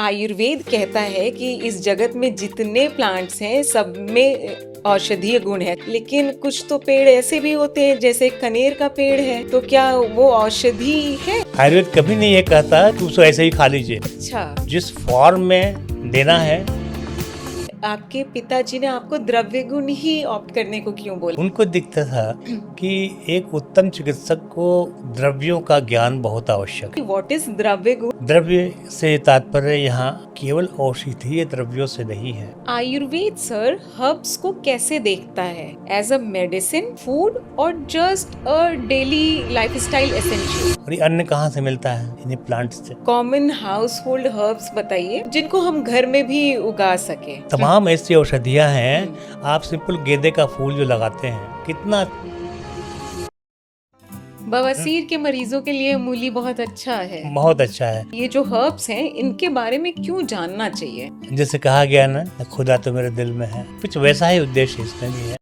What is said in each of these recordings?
आयुर्वेद कहता है कि इस जगत में जितने प्लांट्स हैं सब में औषधीय गुण है, लेकिन कुछ तो पेड़ ऐसे भी होते हैं जैसे कनेर का पेड़ है, तो क्या वो औषधि है? आयुर्वेद कभी नहीं ये कहता कि उसको ऐसे ही खा लीजिए। अच्छा, जिस फॉर्म में देना है आपके पिताजी ने आपको द्रव्य गुण ही ऑप्ट करने को क्यों बोला? उनको दिखता था कि एक उत्तम चिकित्सक को द्रव्यों का ज्ञान बहुत आवश्यक है। व्हाट इज द्रव्य गुण? द्रव्य से तात्पर्य यहाँ केवल औषधीय द्रव्यों से नहीं है। आयुर्वेद सर हर्ब्स को कैसे देखता है? एज अ मेडिसिन, फूड और just a daily lifestyle essential? और ये अन्न कहाँ से मिलता है? इन्हीं प्लांट से। कॉमन हाउस होल्ड हर्ब्स बताइए जिनको हम घर में भी उगा सके। तमाम ऐसी औषधियाँ हैं। आप सिंपल गेंदे का फूल जो लगाते हैं, कितना बवासीर के मरीजों के लिए मूली बहुत अच्छा है। बहुत अच्छा है। ये जो हर्ब्स हैं इनके बारे में क्यों जानना चाहिए? जैसे कहा गया ना, खुदा तो मेरे दिल में है, कुछ वैसा ही उद्देश्य इसमें भी है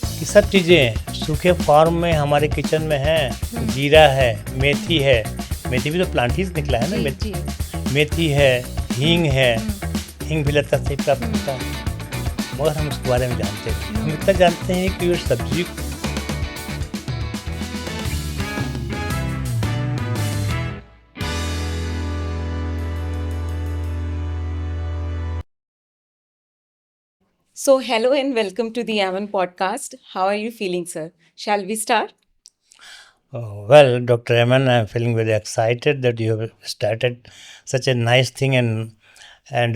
कि सब चीजें सूखे फॉर्म में हमारे किचन में है। जीरा है, मेथी है, मेथी भी तो प्लांट ही से निकला है ना। जी, मेथी है, हींग है, हींग भी लता से प्राप्त होता है, मगर हम उसके बारे में जानते हैं। हम इतना जानते हैं कि वो सब्जी So hello and welcome to the Avan podcast. How are you feeling, sir? Shall we start? well, Dr. Eman, I'm feeling very excited that you have started such a nice thing and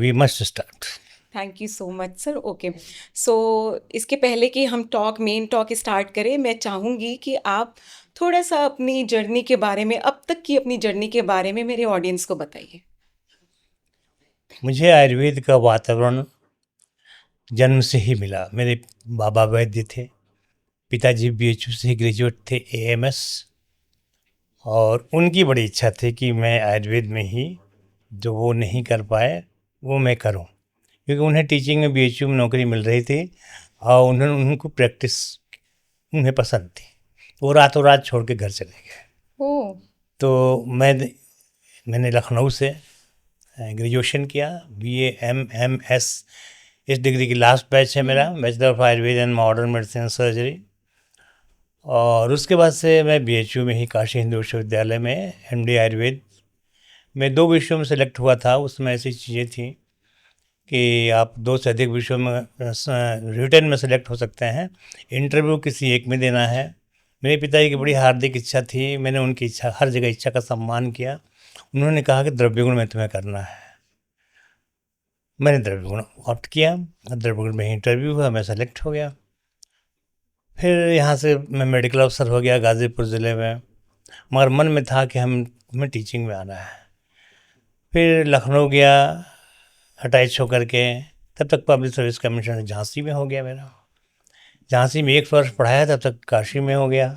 we must start. Thank you so much sir. Okay, so इसके पहले कि हम main talk start करें, मैं चाहूँगी कि आप थोड़ा सा अपनी जर्नी के बारे में, अब तक की अपनी जर्नी के बारे में मेरे ऑडियंस को बताइए। मुझे आयुर्वेद का वातावरण जन्म से ही मिला। मेरे बाबा वैद्य थे, पिताजी बीएचयू से ग्रेजुएट थे, एएमएस, और उनकी बड़ी इच्छा थी कि मैं आयुर्वेद में ही जो वो नहीं कर पाए वो मैं करूं, क्योंकि उन्हें टीचिंग में बीएचयू में नौकरी मिल रही थी और उनको प्रैक्टिस उन्हें पसंद थी। वो रातों रात छोड़ के घर चले गए। ओह, तो मैंने लखनऊ से ग्रेजुएशन किया, BA, MM, S। इस डिग्री की लास्ट बैच है मेरा, bachelor of Ayurveda and modern medicine surgery. और उसके बाद से मैं बीएचयू में ही काशी हिंदू विश्वविद्यालय में MD आयुर्वेद में 2 विषयों में सेलेक्ट हुआ था। उसमें ऐसी चीज़ें थी कि आप 2 से अधिक विषयों में रिटन में सेलेक्ट हो सकते हैं, इंटरव्यू किसी एक में देना है। मेरे पिताजी की बड़ी हार्दिक इच्छा थी, मैंने उनकी इच्छा, हर जगह इच्छा का सम्मान किया। उन्होंने कहा कि द्रव्यगुण में तुम्हें करना है। मैंने द्रव्यगुण ऑप्ट किया, द्रव्यगुण में इंटरव्यू हुआ, मैं सेलेक्ट हो गया। फिर यहाँ से मैं मेडिकल अफसर हो गया गाज़ीपुर ज़िले में, मगर मन में था कि हमें टीचिंग में आना है। फिर लखनऊ गया अटैच होकर के, तब तक पब्लिक सर्विस कमीशन झांसी में हो गया मेरा। झांसी में 1 वर्ष पढ़ाया, तब तक काशी में हो गया।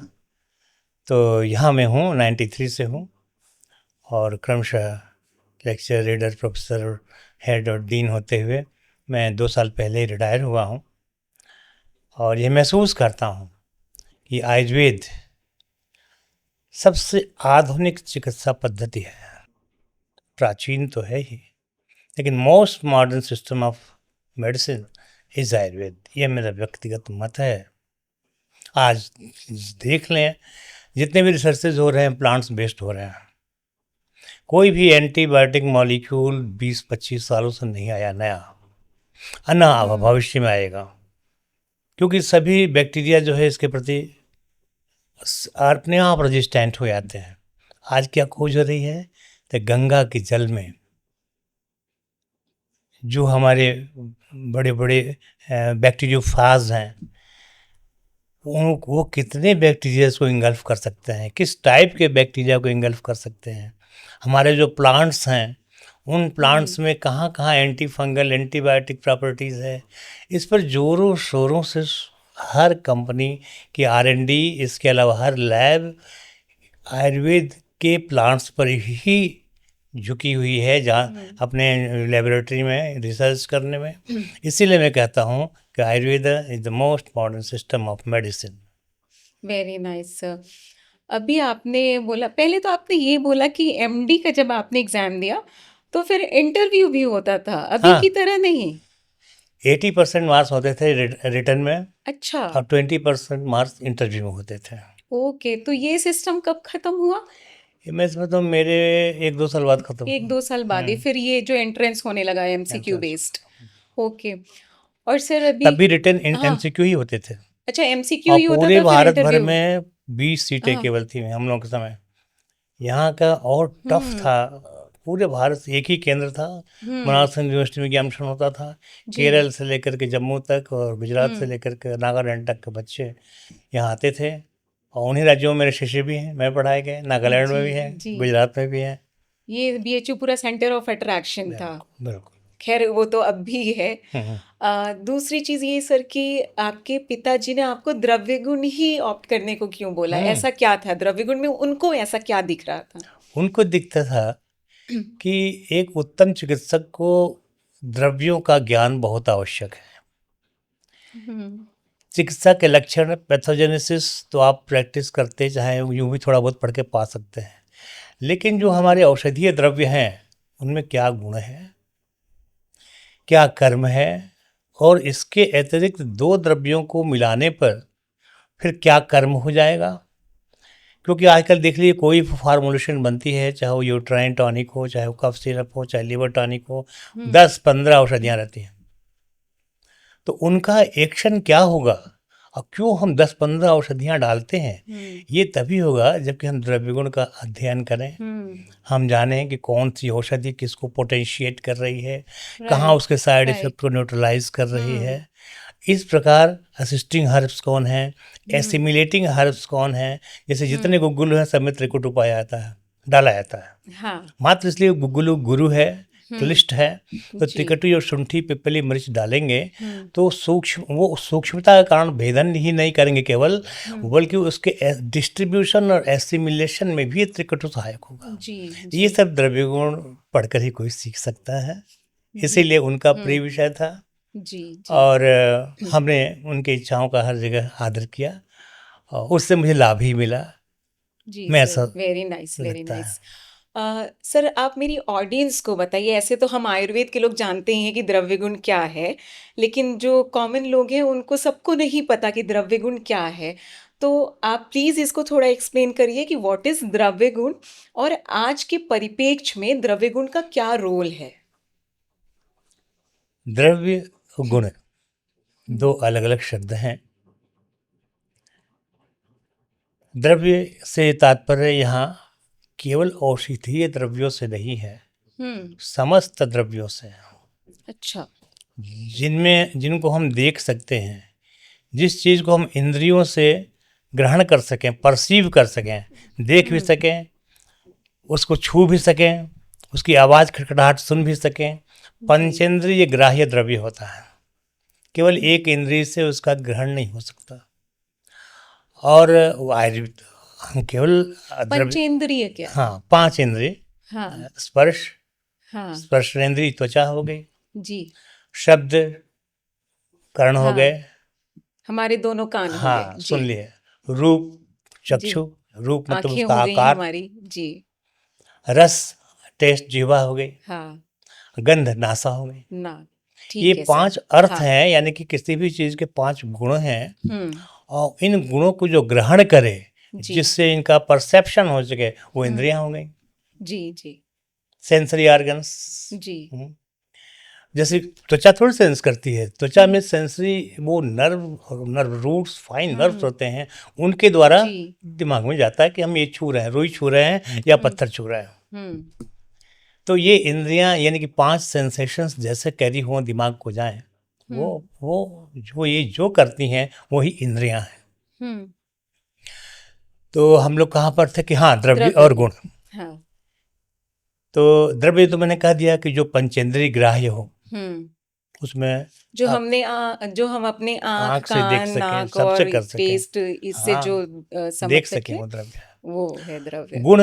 तो यहाँ मैं हूँ, 93 से हूँ, और क्रमशः लेक्चर, रीडर, प्रोफेसर, हेड और डीन होते हुए मैं 2 साल पहले ही रिटायर हुआ हूँ। और ये महसूस करता हूँ कि आयुर्वेद सबसे आधुनिक चिकित्सा पद्धति है। प्राचीन तो है ही, लेकिन most modern system of medicine is Ayurveda. ये मेरा व्यक्तिगत मत है। आज देख लें, जितने भी रिसर्चेज हो रहे हैं प्लांट्स बेस्ड हो रहे हैं। कोई भी एंटीबायोटिक मॉलिक्यूल 20-25 सालों से नहीं आया नया, ना भविष्य में आएगा, क्योंकि सभी बैक्टीरिया जो है इसके प्रति अपने आप रेजिस्टेंट हो जाते हैं। आज क्या खोज हो रही है, तो गंगा के जल में जो हमारे बड़े बड़े बैक्टीरियोफाज हैं, वो कितने बैक्टीरिया को इंगल्फ कर सकते हैं, किस टाइप के बैक्टीरिया को इंगल्फ कर सकते हैं। हमारे जो प्लांट्स हैं, उन प्लांट्स में कहाँ कहाँ एंटी फंगल, एंटीबायोटिक प्रॉपर्टीज़ है। इस पर ज़ोरों शोरों से हर कंपनी की R&D, इसके अलावा हर लैब आयुर्वेद के प्लांट्स पर ही झुकी हुई है, जहाँ अपने लेबोरेटरी में रिसर्च करने में। इसीलिए मैं कहता हूँ कि Ayurveda is the most modern system of medicine. Very nice sir. अभी आपने बोला, पहले तो आपने ये बोला कि एमडी का जब आपने एग्जाम दिया तो फिर इंटरव्यू भी होता था, अभी की हाँ, तरह नहीं। 80% मार्क्स होते थे रिटर्न में, अच्छा। और 20% मार्क्स इंटरव्यू में होते थे। ओके, तो ये सिस्टम कब खत्म हुआ? ये मैं समझता हूँ मेरे 1-2 साल बाद खत्म एक हुआ। दो साल बाद ही फिर ये जो एंट्रेंस होने लगा एमसीक्यू एंट्रेंस। बेस्ड। ओके। और सर अभी, तब भी रिटर्न हाँ, एमसीक्यू ही होते थे, अच्छा एमसीक्यू और ही होता पूरे था फिर भारत भर इंटरव्यू। में 20 सीटें हाँ। केवल थी हम लोगों के समय। यहाँ का और टफ हम्म। था। पूरे भारत से एक ही केंद्र था, हम्म। बनारस हिंदू यूनिवर्सिटी में एग्जामिनेशन होता था। जी। केरल से लेकर के जम्मू तक और गुजरात से हम्म। लेकर के नागालैंड तक के बच्चे यहाँ आते थे, और उन्हीं राज्यों में मेरे शिष्य भी हैं, मैं पढ़ाए गए, नागालैंड जी। में भी हैं, जी। गुजरात में भी हैं। ये बीएचयू पूरा सेंटर ऑफ अट्रैक्शन था। बिल्कुल बिल्कुल। खैर वो तो अब भी है। हम्म। दूसरी चीज ये सर कि आपके पिताजी ने आपको द्रव्य गुण ही ऑप्ट करने को क्यों बोला? हम्म। ऐसा क्या था द्रव्य गुण में, उनको ऐसा क्या दिख रहा था? उनको दिखता था कि एक उत्तम चिकित्सक को द्रव्यों का ज्ञान बहुत आवश्यक है। हम्म। चिकित्सा के लक्षण, पैथोजेनेसिस तो आप प्रैक्टिस करते चाहे यूं भी थोड़ा बहुत पढ़ के पा सकते हैं, लेकिन जो हमारे औषधीय द्रव्य हैं उनमें क्या गुण है, क्या कर्म है, और इसके अतिरिक्त दो द्रव्यों को मिलाने पर फिर क्या कर्म हो जाएगा। क्योंकि आजकल देख लीजिए, कोई फार्मूलेशन बनती है, चाहे वो यूट्राइन टॉनिक हो, चाहे वो कफ सिरप हो, चाहे लिवर टॉनिक हो, हम्म। 10-15 औषधियाँ रहती हैं। तो उनका एक्शन क्या होगा, और क्यों हम 10-15 औषधियाँ डालते हैं, हम्म। ये तभी होगा जबकि हम द्रव्य गुण का अध्ययन करें। हम्म। हम जानें कि कौन सी औषधि किसको पोटेंशिएट कर रही है, कहाँ राइट। उसके साइड इफेक्ट राइट। को न्यूट्रलाइज कर रही हम्म। है। इस प्रकार असिस्टिंग हर्ब्स कौन है, हम्म। एसिमिलेटिंग हर्ब्स कौन है। जैसे जितने हम्म। गुग्गुल हैं सब में त्रिकुट उपाय आता है, डाला जाता है। हाँ। मात्र इसलिए गुग्गुलु गुरु है, हम्म। क्लिष्ट है, तो जी। त्रिकटी और शुंठी पिपली मिर्च डालेंगे हम्म। तो सूक्ष्म, वो सूक्ष्मता के कारण भेदन ही नहीं करेंगे केवल, हम्म। बल्कि उसके डिस्ट्रीब्यूशन और एसिमिलेशन में भी त्रिकटु सहायक होगा। जी। ये जी। सब द्रव्य गुण पढ़कर ही कोई सीख सकता है, जी। इसीलिए उनका प्रिय हम्म। विषय था। जी। जी। और हमने उनकी इच्छाओं का हर जगह आदर किया, और उससे मुझे लाभ ही मिला। जी मैं सर, ऐसा वेरी नाइस, वेरी लगता है। नाइस। सर आप मेरी ऑडियंस को बताइए, ऐसे तो हम आयुर्वेद के लोग जानते ही हैं कि द्रव्य गुण क्या है, लेकिन जो कॉमन लोग हैं उनको सबको नहीं पता कि द्रव्य गुण क्या है। तो आप प्लीज इसको थोड़ा एक्सप्लेन करिए कि व्हाट इज द्रव्य गुण, और आज के परिप्रेक्ष्य में द्रव्य गुण का क्या रोल है? द्रव्य और गुण दो हम्म। अलग अलग शब्द हैं। द्रव्य से तात्पर्य यहाँ केवल औषधीय द्रव्यों से नहीं है, हम्म। समस्त द्रव्यों से है। अच्छा। जिनको हम देख सकते हैं, जिस चीज़ को हम इंद्रियों से ग्रहण कर सकें, परसीव कर सकें, देख भी हम्म। सकें, उसको छू भी सकें, उसकी आवाज़ खटखटाहट सुन भी सकें, जी। पंचेंद्रिय ग्राह्य द्रव्य होता है। केवल एक इंद्रिय से उसका ग्रहण नहीं हो सकता। और आयुर्वेद हम केवल द्रव्य, पंचेंद्रिय क्या है? हाँ, 5 इंद्रिय, हाँ। स्पर्श, हाँ। स्पर्शेंद्रिय त्वचा हो गई, जी। शब्द कर्ण हो हाँ, गए, हमारे दोनों कान हो गए हाँ जी। सुन लिए, रूप जी। चक्षु, रूप मतलब आंखें उसका हो गई आकार, हमारी जी। रस टेस्ट जीवा हो गई, हाँ। गंध नासा हो गई। ना। ये ठीक है सर। 5 अर्थ हाँ। हैं, यानी कि किसी भी चीज़ के 5 गुण हैं, हम्म। और इन गुणों को जो ग्रहण करे, जी। जिससे इनका परसेप्शन हो सके, वो हम्म। इंद्रियां हो गई, जी। जी। Sensory organs. जी। जैसे त्वचा थोड़ी सेंस करती है, त्वचा हम्म। में सेंसरी वो नर्व रूट्स, फाइन नर्व्स हम्म। होते हैं, उनके द्वारा जी। दिमाग में जाता है कि हम ये छू रहे हैं, रुई छू रहे हैं या हम्म। पत्थर छू रहे हैं। हम्म। तो ये इंद्रियां, यानी कि 5 सेंसेशंस जैसे कैरी हो दिमाग को जाएं, वो हम्म। वो जो ये जो करती हैं वही इंद्रियां हैं। हम्म। तो हम लोग कहाँ पर थे कि हाँ, द्रव्य द्रव्य और गुण। गुण। हाँ। तो द्रव्य तो मैंने कह दिया कि जो पंचेंद्रिय ग्राह्य हो, हम्म। उसमें जो आप हमने जो हम अपने आँख, आँख से देख कान, सकें, नाक सबसे और कर सकें, टेस्ट इससे हाँ, जो समझ देख सकें, सके, वो द्रव्य है। वो है द्रव्य। गुण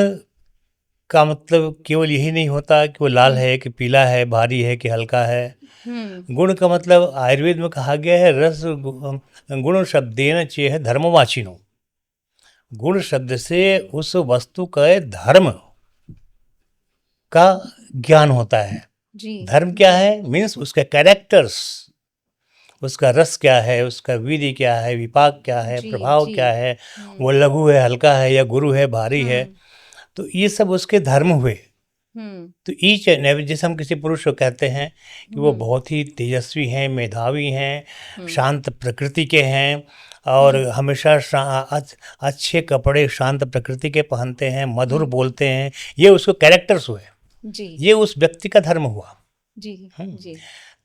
का मतलब केवल यही नहीं होता कि वो लाल हम्म। है कि पीला है, भारी है कि हल्का है। हम्म। गुण का मतलब आयुर्वेद में कहा गया है, रस गुण शब्देन चेह धर्मवाचिनो। गुण शब्द से उस वस्तु का धर्म का ज्ञान होता है। जी धर्म क्या है? मीन्स उसके कैरेक्टर्स, उसका रस क्या है, उसका विधि क्या है, विपाक क्या है, जी प्रभाव जी। क्या है, हम्म वो लघु है, हल्का है, या गुरु है, भारी है। हम्म तो ये सब उसके धर्म हुए। हम्म तो ईच एंड एवरी, जैसे हम किसी पुरुष को कहते हैं कि वो हम्म बहुत ही तेजस्वी हैं, मेधावी हैं, हम्म शांत प्रकृति के हैं, और हम्म हमेशा अच्छे कपड़े शांत प्रकृति के पहनते हैं, मधुर हम्म, बोलते हैं, ये उसको कैरेक्टर्स हुए, जी ये उस व्यक्ति का धर्म हुआ। जी हम्म। जी।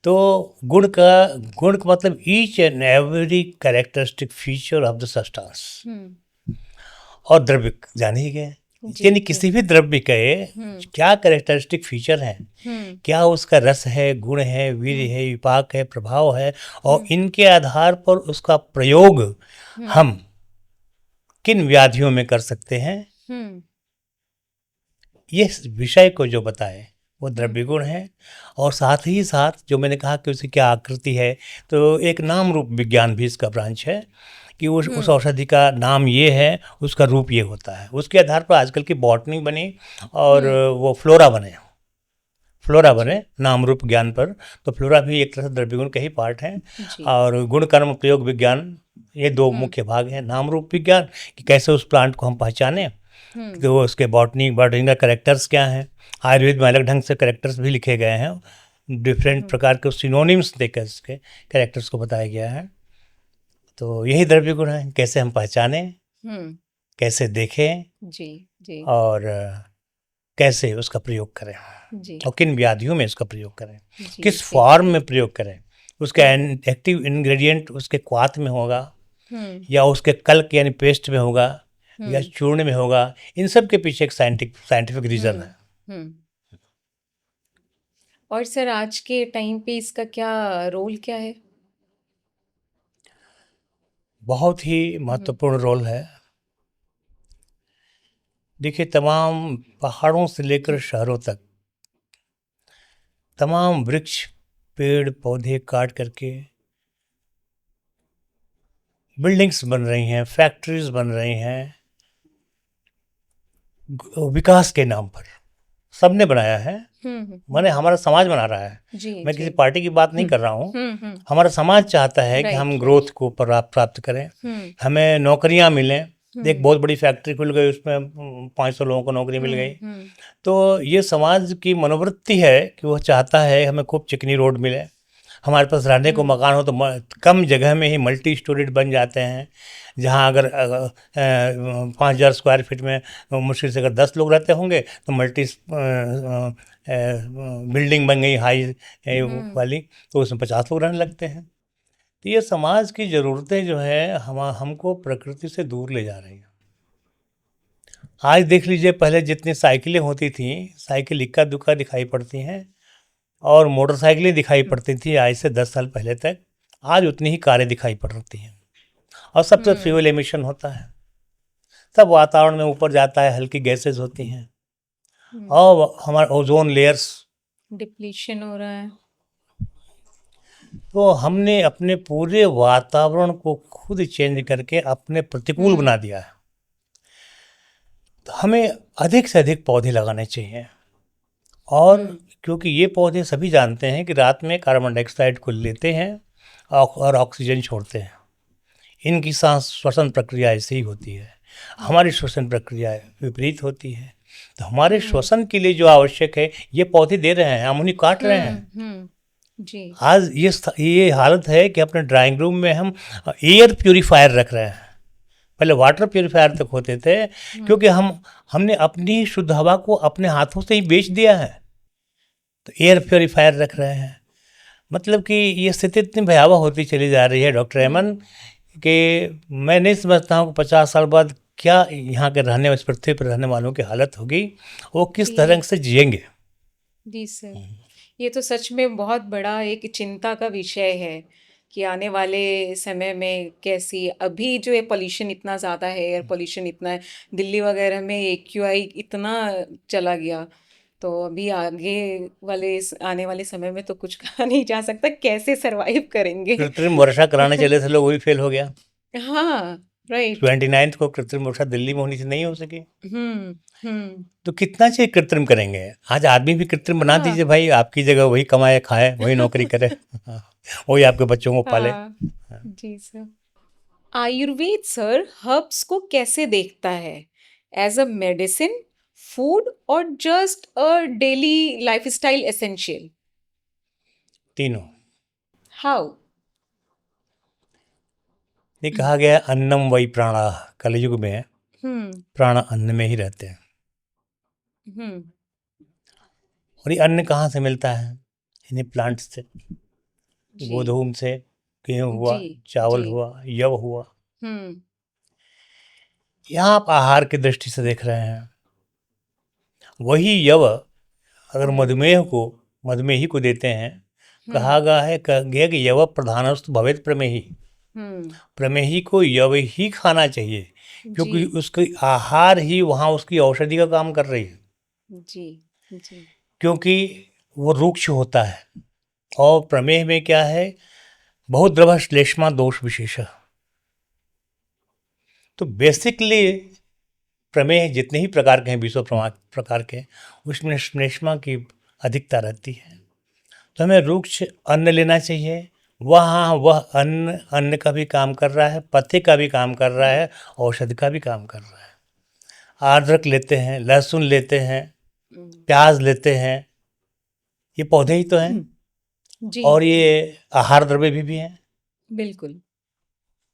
तो गुण का मतलब each and every characteristic feature of the substance. Hmm और द्रव्य जान ही गए, जी यानी जी। किसी भी द्रव्य के हम्म क्या कैरेक्टरिस्टिक फीचर हैं, हम्म क्या उसका रस है, गुण है, वीर हम्म है, विपाक है, प्रभाव है, और हम्म इनके आधार पर उसका प्रयोग हम्म हम किन व्याधियों में कर सकते हैं, हम्म ये विषय को जो बताए वो हम्म द्रव्य गुण है। और साथ ही साथ जो मैंने कहा कि उसकी क्या आकृति है, तो एक नाम रूप विज्ञान भी इसका ब्रांच है कि उस हम्म औषधि का नाम ये है, उसका रूप ये होता है। उसके आधार पर आजकल की बॉटनी बनी, और हम्म, वो फ्लोरा बने जी नाम रूप ज्ञान पर। तो फ्लोरा भी एक तरह से द्रव्य गुण के ही पार्ट हैं। जी। और गुण कर्म प्रयोग विज्ञान, ये दो हम्म मुख्य भाग हैं। नाम रूप विज्ञान कि कैसे उस प्लांट को हम पहचानें, हम्म तो वो उसके बॉटनी का करेक्टर्स क्या हैं। आयुर्वेद में अलग ढंग से करेक्टर्स भी लिखे गए हैं, डिफरेंट हम्म प्रकार के सिनोनिम्स देकर इसके करेक्टर्स को बताया गया है। तो यही द्रव्य गुण है, कैसे हम पहचानें, हम्म, कैसे देखें, जी जी और कैसे उसका प्रयोग करें, जी और किन व्याधियों में इसका प्रयोग करें, जी किस जी। फॉर्म में प्रयोग करें। उसका हम्म एक्टिव इंग्रेडिएंट उसके क्वाथ में होगा, हम्म या उसके कल्क यानी पेस्ट में होगा, या हम्म चूर्ण में होगा। इन सब के पीछे एक साइंटिफिक रीज़न हम्म है। हम्म। और सर आज के टाइम पे इसका क्या रोल क्या है? बहुत ही हम्म महत्वपूर्ण रोल है। देखिए, तमाम पहाड़ों से लेकर शहरों तक तमाम वृक्ष, पेड़ पौधे काट करके बिल्डिंग्स बन रही हैं, फैक्ट्रीज बन रही हैं, विकास के नाम पर सबने बनाया है। माने हम्म, हमारा समाज बना रहा है। जी मैं जी। किसी पार्टी की बात नहीं कर रहा हूँ। हम्म, हमारा समाज चाहता है कि राइट हम राइट। ग्रोथ को प्राप्त करें, हम्म हमें नौकरियां मिलें। एक हम्म बहुत बड़ी फैक्ट्री खुल गई, उसमें 500 लोगों को नौकरी मिल गई। हम्म तो ये समाज की मनोवृत्ति है कि वो चाहता है हमें खूब चिकनी रोड मिले, हमारे पास रहने को हम्म मकान हो, तो कम जगह में ही मल्टी स्टोरीड बन जाते हैं। जहाँ अगर 5,000 स्क्वायर फीट में मुश्किल से अगर 10 लोग रहते होंगे, तो मल्टी बिल्डिंग बन गई हाई हम्म वाली, तो उसमें 50 लोग रहने लगते हैं। तो ये समाज की ज़रूरतें जो है हमको प्रकृति से दूर ले जा रही हैं। आज देख लीजिए, पहले जितनी साइकिलें होती थी, साइकिल इक्का दुक्का दिखाई पड़ती हैं, और मोटरसाइकिलें दिखाई पड़ती थी आज से 10 साल पहले तक। आज उतनी ही कारें दिखाई पड़ती हैं, और सबसे हम्म फ्यूल एमिशन होता है, सब वातावरण में ऊपर जाता है, हल्की गैसेज होती हैं, और हमारा ओजोन लेयर्स। डिप्लीशन हो रहा है। तो हमने अपने पूरे वातावरण को खुद चेंज करके अपने प्रतिकूल हम्म बना दिया है। तो हमें अधिक से अधिक पौधे लगाने चाहिए। और हम्म क्योंकि ये पौधे सभी जानते हैं कि रात में कार्बन डाइऑक्साइड को लेते हैं, और ऑक्सीजन छोड़ते हैं। इनकी सांस श्वसन प्रक्रिया ऐसे ही होती है। हमारी श्वसन प्रक्रिया विपरीत होती है। तो हमारे हम्म श्वसन के लिए जो आवश्यक है, ये पौधे दे रहे हैं, हम उन्हें काट रहे हैं। जी। आज ये हालत है कि अपने ड्राइंग रूम में हम एयर प्यूरीफायर रख रहे हैं। पहले वाटर प्यूरीफायर तक होते थे, हम्म क्योंकि हमने अपनी शुद्ध हवा को अपने हाथों से ही बेच दिया है। तो एयर प्योरीफायर रख रहे हैं। मतलब कि ये स्थिति इतनी भयावह होती चली जा रही है डॉक्टर हम्म एमन, कि मैं नहीं समझता हूँ कि 50 साल बाद क्या यहाँ के रहने, इस पृथ्वी पर रहने वालों की हालत होगी, वो किस तरह जी से जिएंगे। जी सर। ये तो सच में बहुत बड़ा एक चिंता का विषय है कि आने वाले समय में कैसी, अभी जो है पोल्यूशन इतना ज़्यादा है, एयर पोल्यूशन इतना है, दिल्ली वगैरह में AQI इतना चला गया। तो अभी आगे आने वाले समय में तो कुछ कहा नहीं जा सकता कैसे सरवाइव करेंगे। कृत्रिम वर्षा कराने चले थे लोग, वही फेल हो गया। हाँ राइट। 29th को कृत्रिम वर्षा दिल्ली में होनी थी, नहीं हो सकी। हम्म। तो कितना चाहिए कृत्रिम करेंगे? आज आदमी भी कृत्रिम बना हाँ। दीजिए भाई, आपकी जगह वही कमाए खाए, वही नौकरी करे, वही आपके बच्चों को पाले। हाँ जी सर। आयुर्वेद सर हर्ब्स को कैसे देखता है? एज अ मेडिसिन, फूड और just a daily lifestyle essential? तीनों। हाउ? ये कहा गया है, अन्नम वही प्राणा, कलयुग में हम्म। प्राण अन्न में ही रहते हैं। हम्म। और ये अन्न कहाँ से मिलता है? इन्हें प्लांट से, जी गोधूम से, गेहूँ हुआ, जी चावल जी। हुआ, यव हुआ। हम्म। यहाँ आप आहार की दृष्टि से देख रहे हैं, वही यव अगर मधुमेही को देते हैं, कहा हम्म। गया है, गया कि यव प्रधानस्तु भवेत प्रमेही। हम्म। प्रमेही को यव ही खाना चाहिए, जी क्योंकि उसकी आहार ही वहाँ उसकी औषधि का काम कर रही है। जी जी। क्योंकि वो रुक्ष होता है, और प्रमेह में क्या है, बहुत द्रव श्लेष्मा दोष विशेष। तो बेसिकली प्रमेह जितने ही प्रकार के हैं, 20 प्रकार के, उसमें श्लेष्मा की अधिकता रहती है। तो हमें रुक्ष अन्न लेना चाहिए। वहाँ वह अन्न का भी काम कर रहा है, पत्ते का भी काम कर रहा है, औषधि का भी काम कर रहा है। अदरक लेते हैं, लहसुन लेते हैं, प्याज लेते हैं, ये पौधे ही तो हैं। जी और ये आहार द्रव्य भी हैं, बिल्कुल।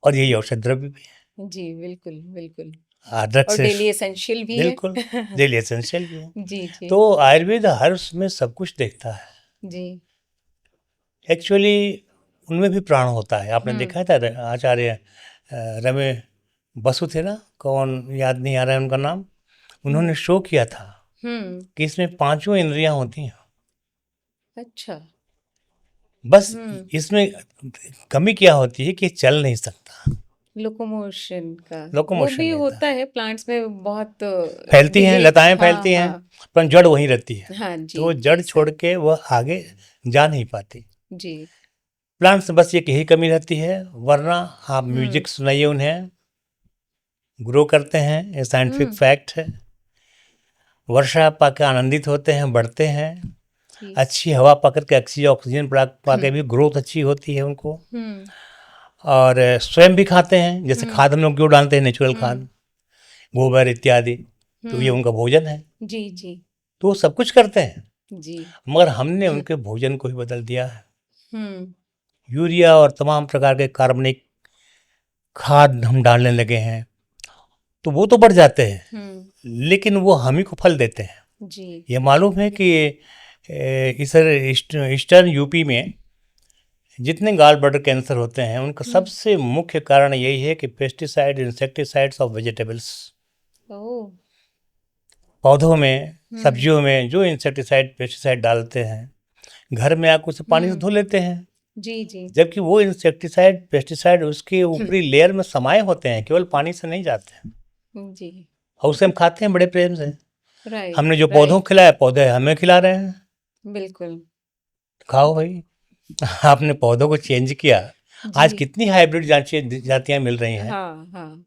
और यही औषध द्रव्य भी है। जी बिल्कुल बिल्कुल। अदरक और से डेली एसेंशियल भी है। बिल्कुल डेली एसेंशियल भी है। जी जी तो आयुर्वेद हर उसमें सब कुछ देखता है। जी। एक्चुअली उनमें भी प्राण होता है। आपने हम्म। देखा था आचार्य रमे बसु थे ना, कौन याद नहीं आ रहा है उनका नाम, उन्होंने शो किया था हम्म। कि इसमें पांचों इंद्रियां होती हैं। अच्छा। बस हम्म। इसमें कमी क्या होती है कि चल नहीं सकता, लोकोमोशन का वो लोकोमोशन भी नहीं था। होता है प्लांट्स में बहुत फैलती हैं, डिले। लताएं हाँ फैलती हैं, हाँ। पर जड़ वहीं रहती है। हाँ तो जी वो जी जड़ छोड़ सर। के वह आगे जा नहीं पाती। जी। प्लांट्स में बस ये यही कमी रहती है, वरना आप हम्म। म्यूजिक सुनाइए उन्हें, ग्रो करते हैं, ये साइंटिफिक हम्म। फैक्ट है। वर्षा पाके आनंदित होते हैं, बढ़ते हैं। जी। अच्छी हवा पकड़ के, अच्छी ऑक्सीजन पाके भी ग्रोथ अच्छी होती है उनको। हम्म। और स्वयं भी खाते हैं, जैसे हम्म। खाद हम लोग क्यों डालते हैं, नेचुरल हम्म। खाद, गोबर इत्यादि, तो ये हम्म। उनका भोजन है। जी जी तो वो सब कुछ करते हैं, जी। मगर हमने उनके भोजन को ही बदल दिया है। हम्म। यूरिया और तमाम प्रकार के कार्बनिक खाद हम डालने लगे हैं, तो वो तो बढ़ जाते हैं, लेकिन वो हम ही को फल देते हैं। जी। ये मालूम है कि इधर ईस्टर्न यूपी में जितने गाल ब्लडर कैंसर होते हैं, उनका सबसे मुख्य कारण यही है कि पेस्टिसाइड, इंसेक्टिसाइड्स ऑफ वेजिटेबल्स, ओह। पौधों में, सब्जियों में जो इंसेक्टिसाइड पेस्टिसाइड डालते हैं, घर में आकर उसे पानी से धो लेते हैं। जी जी जबकि वो इंसेक्टिसाइड पेस्टिसाइड उसके ऊपरी लेयर में समाये होते हैं, केवल पानी से नहीं जाते हैं, जी। और उसे हम खाते हैं बड़े प्रेम से। राइट हमने जो पौधों को राइट। खिलाया, पौधे हमें खिला रहे हैं, बिल्कुल। खाओ भाई। आपने पौधों को चेंज किया। जी। आज कितनी हाइब्रिड जातियां मिल रही हैं। हाँ हाँ।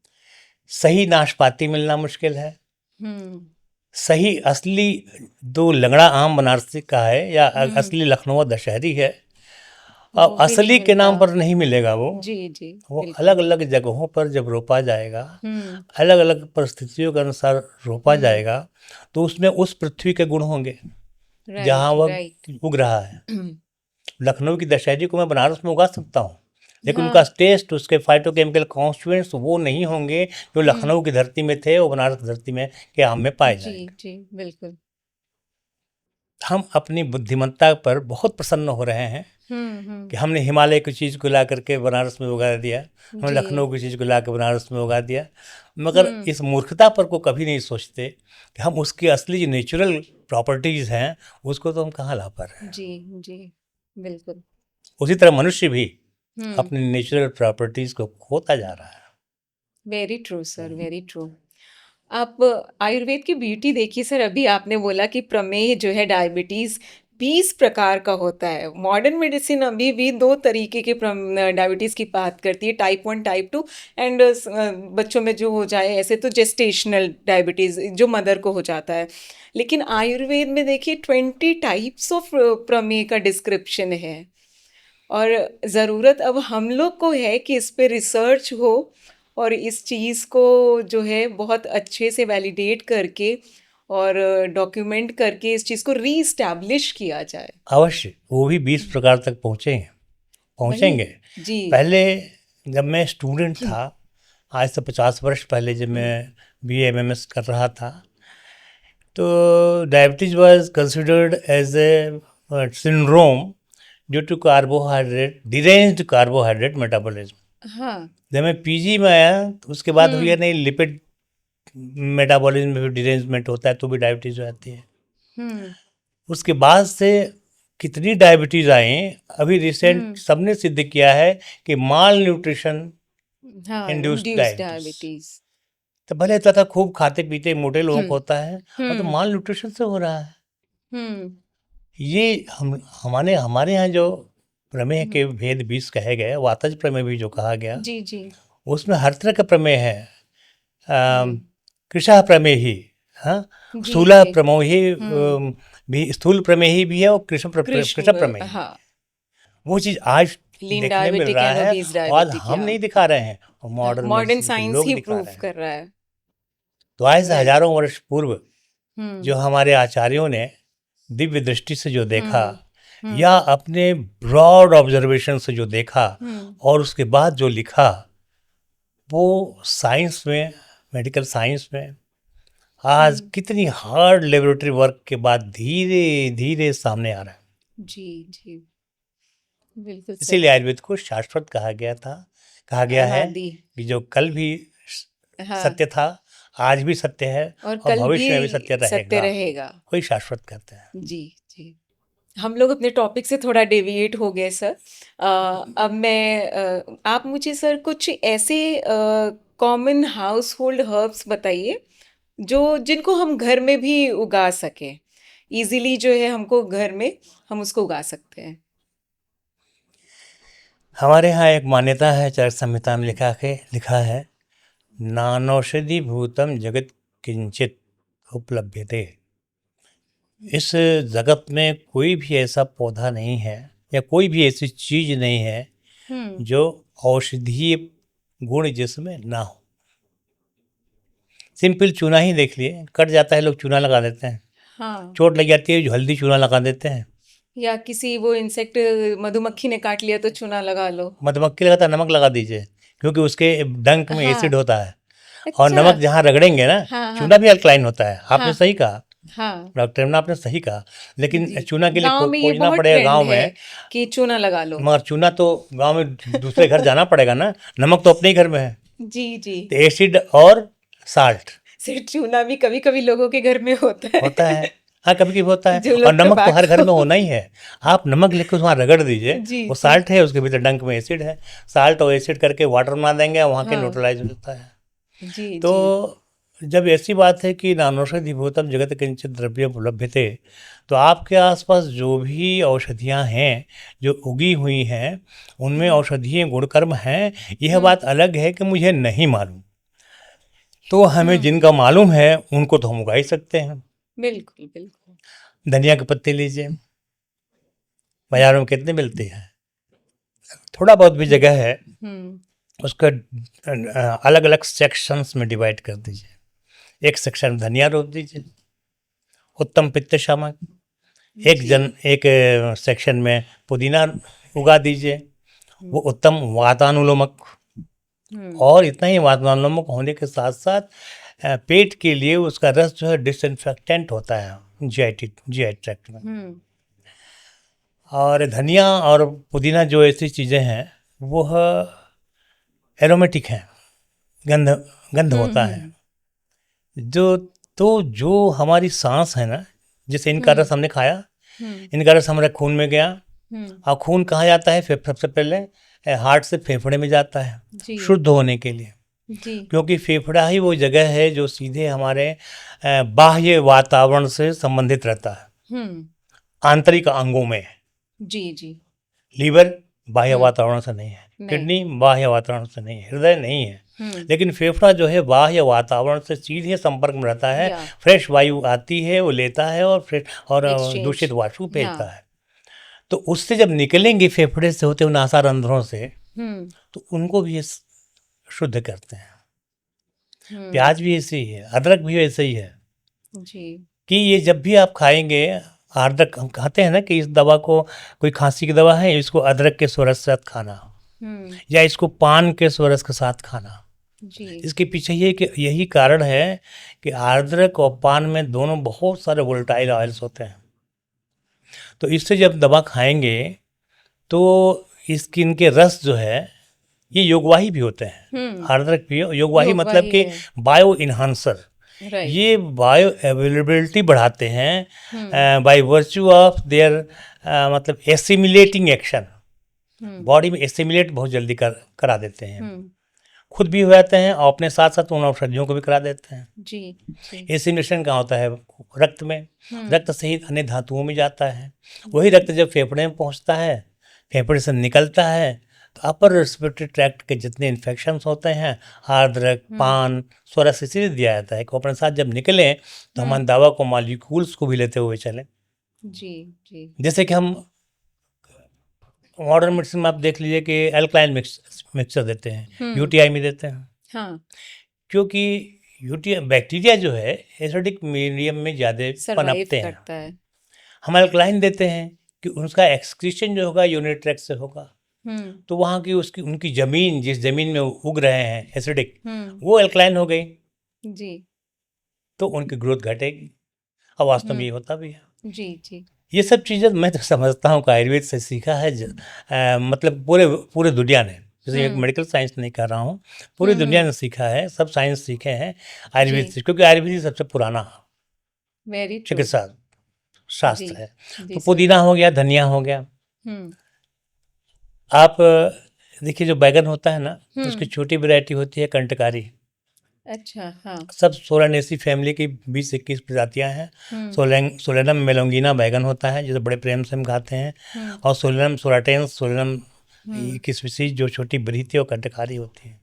सही नाशपाती मिलना मुश्किल है। हम्म। सही असली दो लंगड़ा आम बनारसी का है, या असली लखनऊ दशहरी है, अब वो भी नहीं असली के मिलता। नाम पर नहीं मिलेगा वो। जी जी वो बिल्कुल। अलग अलग जगहों पर जब रोपा जाएगा, हम्म। अलग अलग परिस्थितियों के अनुसार रोपा हम्म। जाएगा, तो उसमें उस पृथ्वी के गुण होंगे जहाँ राइट वह राइट। उग रहा है। लखनऊ की दशहरी को मैं बनारस में उगा सकता हूँ, लेकिन उनका हाँ। टेस्ट, उसके फाइटोकेमिकल कॉन्स्टिट्यूएंट्स वो नहीं होंगे जो लखनऊ की धरती में थे, वो बनारस की धरती में के आम में पाए जी जाएंगे। जी बिल्कुल। हम अपनी बुद्धिमत्ता पर बहुत प्रसन्न हो रहे हैं कि हम्म। हमने हिमालय की चीज़ को ला करके बनारस में उगा दिया, हमने जी। लखनऊ की चीज़ को ला के बनारस में उगा दिया, मगर हम्म। इस मूर्खता पर को कभी नहीं सोचते कि हम उसकी असली जो नेचुरल प्रॉपर्टीज़ हैं, उसको तो हम कहाँ ला पा रहे हैं। जी जी बिल्कुल। उसी तरह मनुष्य भी हम्म। अपनी नेचुरल प्रॉपर्टीज़ को खोता जा रहा है। Very true sir very true. आप आयुर्वेद की ब्यूटी देखिए सर। अभी आपने बोला कि प्रमेह जो है डायबिटीज 20 प्रकार का होता है। मॉडर्न मेडिसिन अभी भी 2 तरीके के डायबिटीज़ की बात करती है, टाइप 1, टाइप 2 एंड बच्चों में जो हो जाए ऐसे तो जेस्टेशनल डायबिटीज़ जो मदर को हो जाता है। लेकिन आयुर्वेद में देखिए 20 टाइप्स ऑफ प्रमेय का डिस्क्रिप्शन है और ज़रूरत अब हम लोग को है कि इस पे रिसर्च हो और इस चीज़ को जो है बहुत अच्छे से वैलिडेट करके और डॉक्यूमेंट करके इस चीज़ को रीस्टैब्लिश किया जाए। अवश्य वो भी 20 प्रकार तक वही पहुँचेंगे। जी। पहले जब मैं स्टूडेंट था, आज से 50 वर्ष पहले जब मैं BA MMS कर रहा था, तो diabetes was considered as a syndrome due to carbohydrate, deranged carbohydrate metabolism. हाँ। जब मैं PG में आया तो उसके बाद हुआ हम्म नहीं, लिपिड मेटाबॉलिज्म में भी डिरेंजमेंट होता है तो भी डायबिटीज हो जाती है। हम्म उसके बाद से कितनी डायबिटीज आई, अभी रिसेंट हम्म सबने सिद्ध किया है कि माल न्यूट्रिशन हाँ, इंड्यूस्ड इंड्यूस डायबिटीज। डायबिटीज। तो भले इतना था खूब खाते पीते मोटे लोगों को हम्म होता है, और तो हम्म माल न्यूट्रिशन से हो रहा है। हम्म ये हमारे हमारे यहाँ जो प्रमेय हम्म, के भेद 20 कहे गए, वातज प्रमेय भी जो कहा गया, जी जी। उसमें हर तरह का प्रमेय है। हम्म कृशा प्रमेय ही, हाँ, जी स्थूला जी। प्रमेय ही, हम्म भी स्थूल प्रमेय ही भी है, और कृष्ण प्रमेय ही। हाँ। वो चीज़ आज लीन देखने मिल डायबिटिक रहा एंड है, ओबीज और आज डायबिटिक, हम या नहीं दिखा रहे हैं, और मॉडर्न मॉडर्न मेडिसिन के साइंस लोग ही दिखा प्रूव रहे हैं। कर रहा है। तो आज से राइट। हजारों वर्ष पूर्व हम्म जो हमारे आचार्यों ने दिव्य दृष्टि से जो देखा, हम्म या हम्म अपने ब्रॉड ऑब्जर्वेशन से जो देखा, हम्म और उसके बाद जो लिखा, वो साइंस में, मेडिकल साइंस में आज हम्म, कितनी हार्ड लेबोरेटरी वर्क के बाद धीरे धीरे सामने आ रहा है। जी जी, बिल्कुल इसीलिए सही। आयुर्वेद को शाश्वत कहा गया है, अनादि। कि जो कल भी हाँ, सत्य था, आज भी सत्य है, और और कल भी भविष्य में भी सत्य सत्य रहेगा। रहेगा। वही शाश्वत कहते हैं। जी जी। हम लोग अपने टॉपिक से थोड़ा डेविएट हो गए सर। अब आप मुझे सर कुछ ऐसे कॉमन हाउस होल्ड हर्ब्स बताइए जो जिनको हम घर में भी उगा सकें, इजीली जो है हमको घर में हम उसको उगा सकते हैं। हमारे यहाँ एक मान्यता है, चरक संहिता में लिखा है, नानौषधि भूतम जगत किंचित उपलभ्यते। इस जगत में कोई भी ऐसा पौधा नहीं है, या कोई भी ऐसी चीज नहीं है हम्म जो औषधीय गुण जिसमें ना हो। सिंपल चूना ही देख लिए, कट जाता है लोग चूना लगा देते हैं, हाँ, चोट लग जाती है जो हल्दी चूना लगा देते हैं, या किसी वो इंसेक्ट मधुमक्खी ने काट लिया तो चूना लगा लो। मधुमक्खी लगाता नमक लगा दीजिए, क्योंकि उसके डंक में एसिड हाँ। होता है, और अच्छा। नमक जहाँ रगड़ेंगे ना, हाँ हाँ चूना भी अल्कलाइन होता है। आपने हाँ सही कहा, हाँ डॉक्टर ने आपने सही कहा, लेकिन जी। चूना के लिए गांव में ये खोजना बहुत पड़ेगा ट्रेंड गांव है में। कि चूना लगा लो। मगर चूना तो गांव में दूसरे घर जाना पड़ेगा ना, नमक तो अपने ही घर में है। जी जी। तो एसिड और साल्ट सिर्फ चूना भी कभी कभी लोगों के घर में होता होता है। है, हाँ कभी कभी होता है, जो और लोग नमक तो हर घर में टबैको। होना ही है। आप नमक लेकर वहाँ रगड़ दीजिए, जी वो जी। साल्ट है, उसके भीतर डंक में एसिड है, साल्ट और एसिड करके वाटर बना देंगे, वहाँ के हाँ न्यूट्रलाइज हो जाता है। जी जी। तो जब ऐसी बात है कि नानौषधि भूतम जगत किंचित द्रव्य उपलभ्यते, तो आपके आसपास जो भी औषधियाँ हैं जो उगी हुई हैं, उनमें हम्म औषधीय गुणकर्म हैं। यह हम्म बात अलग है कि मुझे नहीं मालूम, तो हमें हम्म, जिनका मालूम है उनको तो हम उगा ही सकते हैं। बिल्कुल बिल्कुल। धनिया के पत्ते लीजिए, बाजार में कितने मिलते हैं, थोड़ा बहुत भी जगह है, हम्म उसका अलग अलग सेक्शंस में डिवाइड कर दीजिए। एक सेक्शन धनिया रोप दीजिए, उत्तम पित्त शामक। जी। एक सेक्शन में पुदीना उगा दीजिए, वो हम्म उत्तम वातानुलोमक। हम्म और इतना ही वातानुलोमक होने के साथ साथ पेट के लिए उसका रस जो है डिसइंफेक्टेंट होता है जीआई ट्रैक्ट में। हम्म और धनिया और पुदीना जो ऐसी चीज़ें हैं, वो एरोमेटिक हैं, गंध गंध होता है। हम्म जो जो हमारी सांस है ना, जैसे इनका हम्म रस हमने खाया, हम्म इनका रस हमारे खून में गया, हम्म, और खून कहाँ जाता है, सबसे पहले हार्ट से फेफड़े में जाता है, जी शुद्ध होने के लिए। जी। क्योंकि फेफड़ा ही वो जगह है जो सीधे हमारे बाह्य वातावरण से संबंधित रहता है। हम्म आंतरिक अंगों में है। जी जी। लीवर बाह्य हम्म। वातावरण से नहीं है, नहीं। किडनी बाह्य वातावरण से नहीं है, हृदय नहीं है, हम्म। लेकिन फेफड़ा जो है बाह्य वातावरण से सीधे संपर्क में रहता है। या फ्रेश वायु आती है, वो लेता है और फ्रेश और एक्सचेंज। दूषित वायु भेजता हाँ। है। तो उससे जब निकलेंगे फेफड़े से होते हुए नासारंध्रों से, हम्म। तो उनको भी ये शुद्ध करते हैं। हम्म। प्याज भी ऐसे ही है, अदरक भी वैसे ही है जी। कि ये जब भी आप खाएंगे, अदरक हम कहते हैं ना कि इस दवा को, कोई खांसी की दवा है, इसको अदरक के स्वरस के साथ खाना, हम्म। या इसको पान के स्वरस के साथ खाना। जी। इसके पीछे ये कि यही कारण है कि अदरक और पान में दोनों बहुत सारे वोलेटाइल ऑयल्स होते हैं। तो इससे जब दवा खाएंगे तो इसकी इनके रस जो है ये योगवाही भी होते हैं। हम्म। अदरक भी योगवाही मतलब योगवाही कि है। Bio enhancer, right. ये बायो अवेलेबिलिटी बढ़ाते हम्म। हैं बाय वर्च्यू ऑफ देयर मतलब एसिमिलेटिंग एक्शन। हम्म। बॉडी में एसिमिलेट बहुत जल्दी करा देते हैं, हम्म। खुद भी हो जाते हैं और अपने साथ साथ उन औषधियों को भी करा देते हैं। जी जी। एसिमिलेशन कहाँ होता है? रक्त में। हम्म। रक्त सहित अन्य धातुओं में जाता है। वही रक्त जब फेफड़े में पहुंचता है, फेफड़े से निकलता है, तो अपर रेस्पिरेटरी ट्रैक्ट के जितने इन्फेक्शंस होते हैं, अदरक पान स्वरस इसीलिए दिया जाता है कि अपने साथ जब निकले तो हम दवा को मॉलिक्यूल्स को भी लेते हुए चलें। जी जी। जैसे कि हम मॉडर्न मेडिसिन में आप देख लीजिए कि एल्कलाइन मिक्सचर देते हैं, यूटीआई में देते हैं, हाँ। क्योंकि यूटीआई बैक्टीरिया जो है एसिडिक मीडियम में ज़्यादा सरवाइव पनपते हैं। करता है। हम एल्कलाइन देते हैं कि उसका एक्सक्रीशन जो होगा यूनिट ट्रैक्ट से होगा, हम्म। तो वहाँ की उसकी उनकी ज़मीन, जिस ज़मीन में वो उग रहे हैं एसिडिक, हम्म। वो एल्कलाइन हो गई, जी। तो उनकी ग्रोथ घटेगी। और वास्तव में ये होता भी है। जी जी। ये सब चीज़ें मैं तो समझता हूँ कि आयुर्वेद से सीखा है, मतलब पूरे पूरे दुनिया ने, जैसे एक मेडिकल साइंस नहीं कर रहा हूँ, पूरी दुनिया ने सीखा है, सब साइंस सीखे हैं आयुर्वेद जी। से, क्योंकि आयुर्वेद ही सबसे पुराना वेरी ट्रू। चिकित्सा जी शास्त्र है। जी तो सर। पुदीना हो गया, धनिया हो गया। हम्म। आप देखिए जो बैगन होता है ना, उसकी हम्म। छोटी वैरायटी होती है कंटकारी। अच्छा। हाँ। सब सोलानेसी फैमिली की 20-21 प्रजातियां हैं। सोलेनम मेलोंगिना बैगन होता है, जिसे बड़े प्रेम से हम खाते हैं। और सोलेनम सोलाटेंस, सोलेनम की स्पीसीज जो छोटी बरीती और कंटकारी होती है,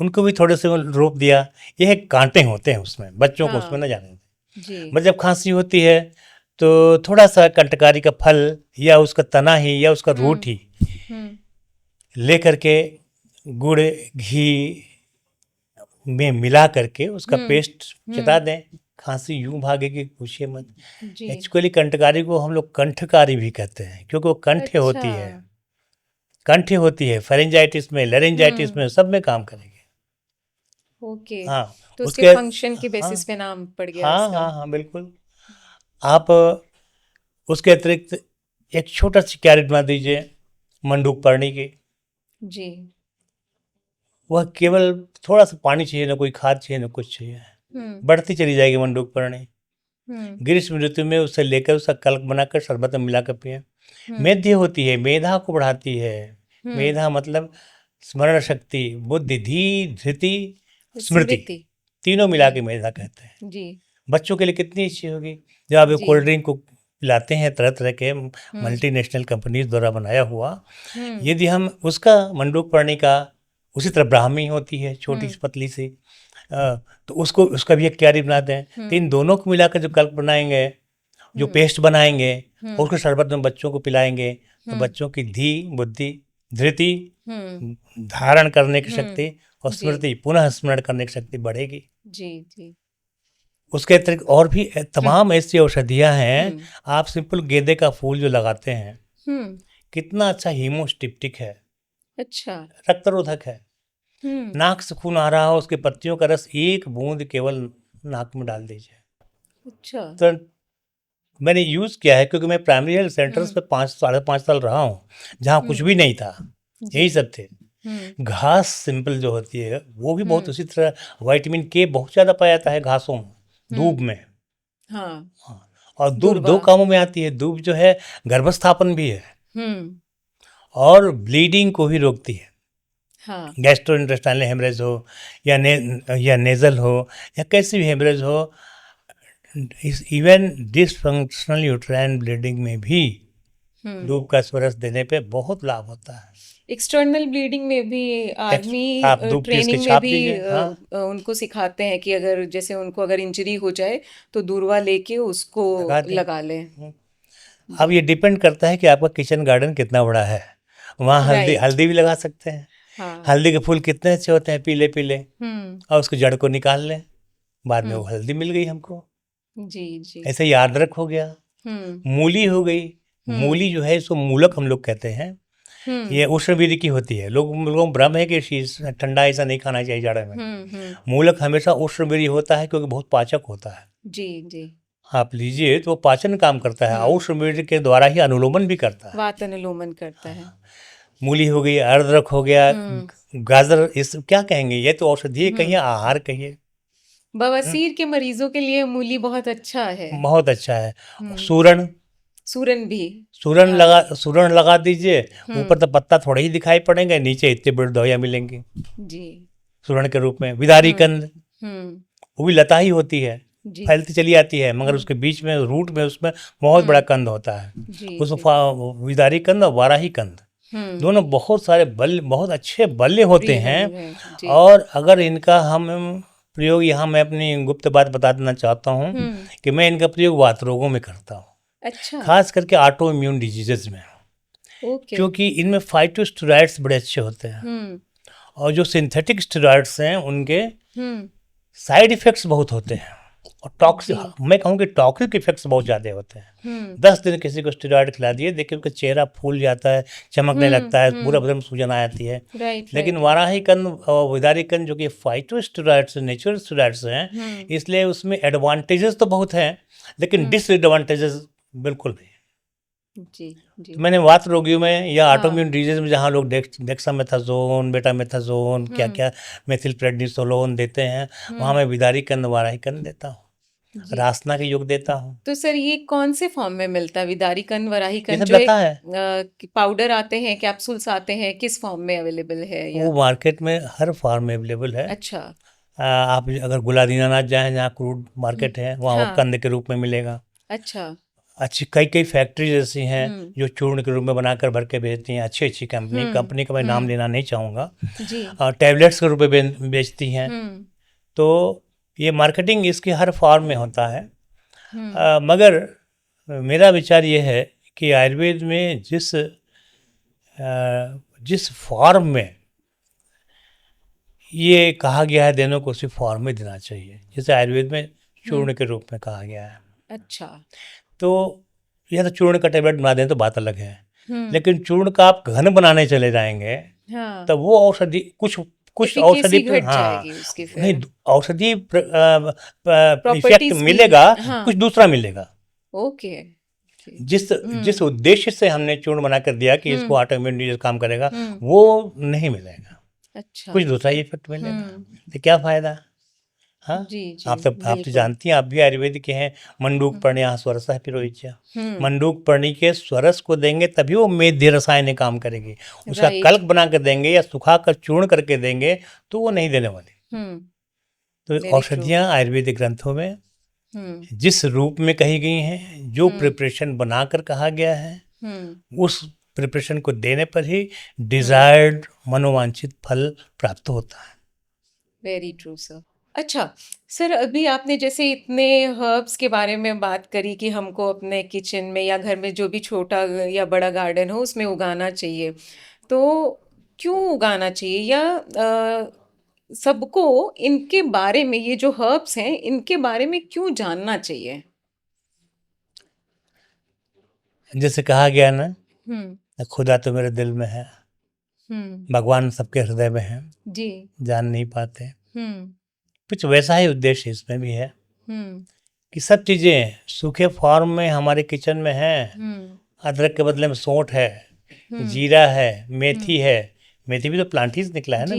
उनको भी थोड़े से रोप दिया। ये कांटे होते हैं उसमें, बच्चों को उसमें हाँ। न जाने दें। जी। बस जब खांसी होती है तो थोड़ा सा कंटकारी का फल या उसका तना ही या उसका रूट ही हम्म। ले करके गुड़ घी में मिला करके उसका पेस्ट चिता दें, खांसी यूं भागेगी पूछिए मत। जी। एक्चुअली कंठकारी को हम लोग कंठकारी भी कहते हैं, क्योंकि वो कंठे अच्छा। होती है, कंठे होती है, फेरेंजाइटिस में, लेरेंजाइटिस में, सब में काम करेगी। ओके। हाँ तो उसके उसके फंक्शन के हाँ बेसिस पे नाम पड़ गया हाँ इसका। हाँ हाँ बिल्कुल। आप उसके अतिरिक्त एक छोटा सी कैरेट बना दीजिए मंडूक पर्णी की। जी। वह केवल थोड़ा सा पानी चाहिए, ना कोई खाद चाहिए ना कुछ चाहिए, बढ़ती चली जाएगी मंडूक पर्णी। ग्रीष्म ऋतु में उसे लेकर उसका कल्क बनाकर शरबत में मिलाकर पिए। मेध्य होती है, मेधा को बढ़ाती है। मेधा मतलब स्मरण शक्ति, बुद्धि, धी, धृति, स्मृति, स्मृति। तीनों मिला के मेधा कहते हैं। जी बच्चों के लिए कितनी अच्छी होगी। जब आप जी। कोल्ड ड्रिंक को पिलाते हैं तरह तरह के मल्टीनेशनल कंपनीज द्वारा बनाया हुआ, यदि हम उसका मंडूक पर्णी का, उसी तरह ब्राह्मी होती है छोटी सी पतली सी, तो उसको उसका भी एक क्यारी बना दें। तो इन दोनों को मिलाकर जो कल्प बनाएंगे, जो पेस्ट बनाएंगे और उसको शरबत में बच्चों को पिलाएंगे, तो बच्चों की धी, बुद्धि, धृति, धारण करने की शक्ति और स्मृति, पुनः स्मरण करने की शक्ति बढ़ेगी। जी जी। उसके अतिरिक्त और भी तमाम ऐसी औषधियाँ हैं। आप सिंपल गेंदे का फूल जो लगाते हैं, कितना अच्छा हीमोस्टिप्टिक है, अच्छा। रक्तरोधक है। नाक से खून आ रहा हो, उसके पत्तियों का रस एक बूंद केवल नाक में डाल दीजिए। अच्छा। तो मैंने यूज़ किया है, क्योंकि मैं प्राइमरी हेल्थ सेंटर्स पे 5-5.5 साल रहा हूँ, जहाँ कुछ भी नहीं था, यही सब थे। घास सिंपल जो होती है वो भी बहुत उसी तरह विटामिन के बहुत ज़्यादा पाया जाता है घासों में, दूब में। हाँ। और दूब दो कामों में आती है। दूब जो है गर्भस्थापन भी है और ब्लीडिंग को भी रोकती है। हाँ। गैस्ट्रोइंटेस्टाइनल हेमरेज हो या नेज़ल हो या कैसी भी हेमरेज हो, इवन डिसफंक्शनल यूट्राइन ब्लीडिंग में भी धूप का स्वरस देने पे बहुत लाभ होता है। एक्सटर्नल ब्लीडिंग में भी आर्मी आप धूप की इसकी ट्रेनिंग में छाप भी दीजिए, हाँ। उनको सिखाते हैं कि अगर जैसे उनको अगर इंजरी हो जाए तो दूरवा लेके उसको लगा दें। लगा लें। अब ये डिपेंड करता है कि आपका किचन गार्डन कितना बड़ा है। वहाँ हल्दी राइट। हल्दी भी लगा सकते हैं। हाँ। हल्दी के फूल कितने अच्छे होते हैं, पीले पीले, हम्म। और उसको जड़ को निकाल लें, बाद में वो हम्म। हल्दी मिल गई हमको। जी जी। ऐसे ही अदरक हो गया, हम्म। मूली हो गई। हम्म। मूली जो है इसको मूलक हम लोग कहते हैं। हम्म। ये उष्णवीर्य की होती है। लोगों को भ्रम है कि ठंडा ऐसा नहीं खाना चाहिए जाड़े में। हम्म। मूलक हमेशा उष्णवीर्य होता है क्योंकि बहुत पाचक होता है। जी जी। आप लीजिए तो वो पाचन काम करता है, और उष्णवीर्य के द्वारा ही अनुलोमन भी करता है। वात अनुलोमन करता है। मूली हो गई, अदरक हो गया, हम्म। गाजर, इस क्या कहेंगे, ये तो औषधीय कहिए, आहार कहिए, बवासीर के मरीजों के लिए मूली बहुत अच्छा है। बहुत अच्छा है। हम्म। सूरन, सूरन भी। सूरन लगा दीजिए। ऊपर तो पत्ता थोड़े ही दिखाई पड़ेंगे, नीचे इतने बड़ी दवाइयाँ मिलेंगी जी। सूरन के रूप में। विदारी कंद, हम्म। वो भी लता ही होती है, जी फैलती चली आती है, मगर उसके बीच में रूट में उसमें बहुत बड़ा कंद होता है। जी उसको विदारी कंद और वाराही कंद, दोनों बहुत सारे बहुत अच्छे बल्य होते हैं। जी। और अगर इनका हम प्रयोग, यहाँ मैं अपनी गुप्त बात बता देना चाहता हूँ कि मैं इनका प्रयोग वात रोगों में करता हूँ, अच्छा। खास करके ऑटो इम्यून डिजीजेज में, ओके। क्योंकि इनमें फाइटोस्टेरॉइड्स बड़े अच्छे होते हैं। और जो सिंथेटिक स्टेरॉइड्स हैं उनके साइड इफेक्ट्स बहुत होते हैं, और टॉक्सिक, मैं कहूँ कि टॉक्सिक इफेक्ट्स बहुत ज़्यादा होते हैं। 10 दिन किसी को स्टेरॉइड खिला दिए, देखिए उसका चेहरा फूल जाता है, चमकने लगता है, पूरा बदन सूजन आ जाती है। लेकिन वाराही कंद और विदारी कंद जो कि फाइटोस्टेरॉइड्स, नेचुरल स्टेरॉइड्स हैं, इसलिए उसमें एडवांटेजेस तो बहुत हैं, लेकिन डिसएडवांटेजेस बिल्कुल नहीं। जी जी। तो मैंने वात रोगियों में या ऑटोइम्यून डिजीज में, जहाँ लोग डेक्सामेथासोन, बेटामेथासोन, क्या क्या मेथिल प्रेडनिसोलोन देते हैं, वहाँ मैं विदारी कंद, वाराही कंद देता हूँ, रासना के योग देता हूँ। तो सर ये कौन से फॉर्म में मिलता है, विदारी कंद, वराही कंद, जो लता है, पाउडर आते हैं, कैप्सूल्स आते हैं, किस फॉर्म में अवेलेबल है? या वो मार्केट में हर फॉर्म में अवेलेबल है। अच्छा। आप अगर गुलादीनानाथ जाएँ, जहाँ क्रूड मार्केट है, वहाँ वो कंद के रूप में मिलेगा। अच्छा। अच्छी कई फैक्ट्रीज ऐसी हैं जो चूर्ण के रूप में बनाकर भर के बेचती हैं, अच्छी कंपनी का मैं नाम लेना नहीं चाहूँगा, और टैबलेट्स के रूप में बेचती हैं। तो ये मार्केटिंग इसकी हर फॉर्म में होता है। मगर मेरा विचार ये है कि आयुर्वेद में जिस फॉर्म में ये कहा गया है देने को, उसी फॉर्म में देना चाहिए, जैसे आयुर्वेद में चूर्ण के रूप में कहा गया है। अच्छा। तो यह तो चूर्ण का टैबलेट बना दें तो बात अलग है, लेकिन चूर्ण का आप घन बनाने चले जाएंगे, तब वो औषधि कुछ औषधि, हाँ नहीं, औषधि इफेक्ट मिलेगा, कुछ दूसरा मिलेगा। ओके। जिस उद्देश्य से हमने चूर्ण बना कर दिया कि इसको ऑटोइम्यून डिजीज काम करेगा, वो नहीं मिलेगा। अच्छा। कुछ दूसरा ही इफेक्ट मिलेगा, तो क्या फायदा। हाँ जी, आप तो जानती हैं, आप भी आयुर्वेदिक के हैं। मंडूक पर्णिया स्वरस पिरोहिच्या, मंडूक पर्णी के स्वरस को देंगे तभी वो मेध्य रसायन काम करेगी। उसका कल्क बना कर देंगे या सुखा कर चूर्ण करके देंगे तो वो नहीं देने वाली। तो औषधियाँ आयुर्वेदिक ग्रंथों में जिस रूप में कही गई हैं, जो प्रिपरेशन बनाकर कहा गया है, उस प्रिपरेशन को देने पर ही डिजायर्ड मनोवांछित फल प्राप्त होता है। Very true sir. अच्छा सर, अभी आपने जैसे इतने हर्ब्स के बारे में बात करी कि हमको अपने किचन में या घर में जो भी छोटा या बड़ा गार्डन हो उसमें उगाना चाहिए, तो क्यों उगाना चाहिए, या सबको इनके बारे में, ये जो हर्ब्स हैं इनके बारे में क्यों जानना चाहिए? जैसे कहा गया ना, खुदा तो मेरे दिल में है, भगवान सबके हृदय में है जी, जान नहीं पाते। कुछ वैसा ही उद्देश्य इसमें भी है कि सब चीजें सूखे फॉर्म में हमारे किचन में है। अदरक के बदले में सौंठ है, जीरा है, मेथी है, मेथी भी तो प्लांट ही निकला है ना,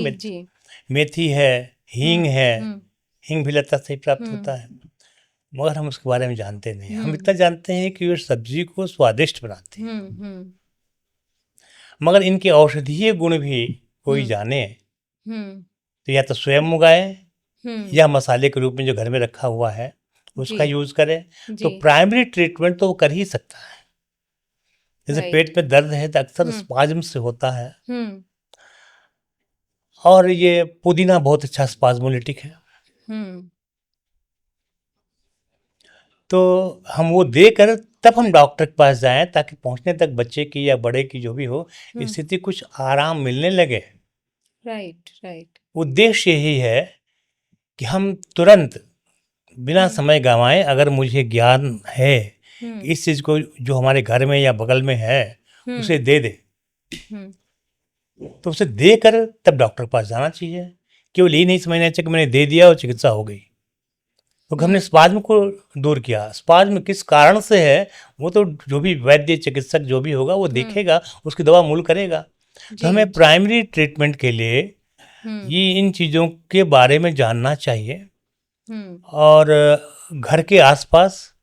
मेथी है, हींग है, हींग भी लता से ही प्राप्त होता है, मगर हम उसके बारे में जानते नहीं। हम इतना जानते हैं कि ये सब्जी को स्वादिष्ट बनाते हैं, मगर इनके औषधीय गुण भी कोई जाने तो या तो स्वयं उगाए या मसाले के रूप में जो घर में रखा हुआ है उसका जी, यूज़ करें। तो जी, प्राइमरी ट्रीटमेंट तो वो कर ही सकता है। जैसे राइट। पेट में दर्द है तो अक्सर हुँ, स्पाज्म से होता है, हुँ, और ये पुदीना बहुत अच्छा स्पाज्मोलिटिक है। हुँ, तो हम वो देकर तब हम डॉक्टर के पास जाएँ, ताकि पहुँचने तक बच्चे की या बड़े की जो भी हो, हुँ, स्थिति कुछ आराम मिलने लगे। Right, right. उद्देश्य यही है कि हम तुरंत बिना हुँ, समय गँवाए, अगर मुझे ज्ञान है कि हुँ, इस चीज़ को जो हमारे घर में या बगल में है, हुँ, उसे दे दें, हुँ, तो उसे देकर तब डॉक्टर के पास जाना चाहिए। केवल ये नहीं समझना चाहिए कि मैंने दे दिया और चिकित्सा हो गई। तो हमने हुँ, स्पाज्म को दूर किया। स्पाज्म किस कारण से है, वो तो जो भी वैद्य चिकित्सक जो भी होगा वो हुँ, देखेगा, उसकी दवा मूल करेगा। तो जी, हमें जी, प्राइमरी ट्रीटमेंट के लिए हुँ, ये इन चीज़ों के बारे में जानना चाहिए। हुँ, और घर के आसपास,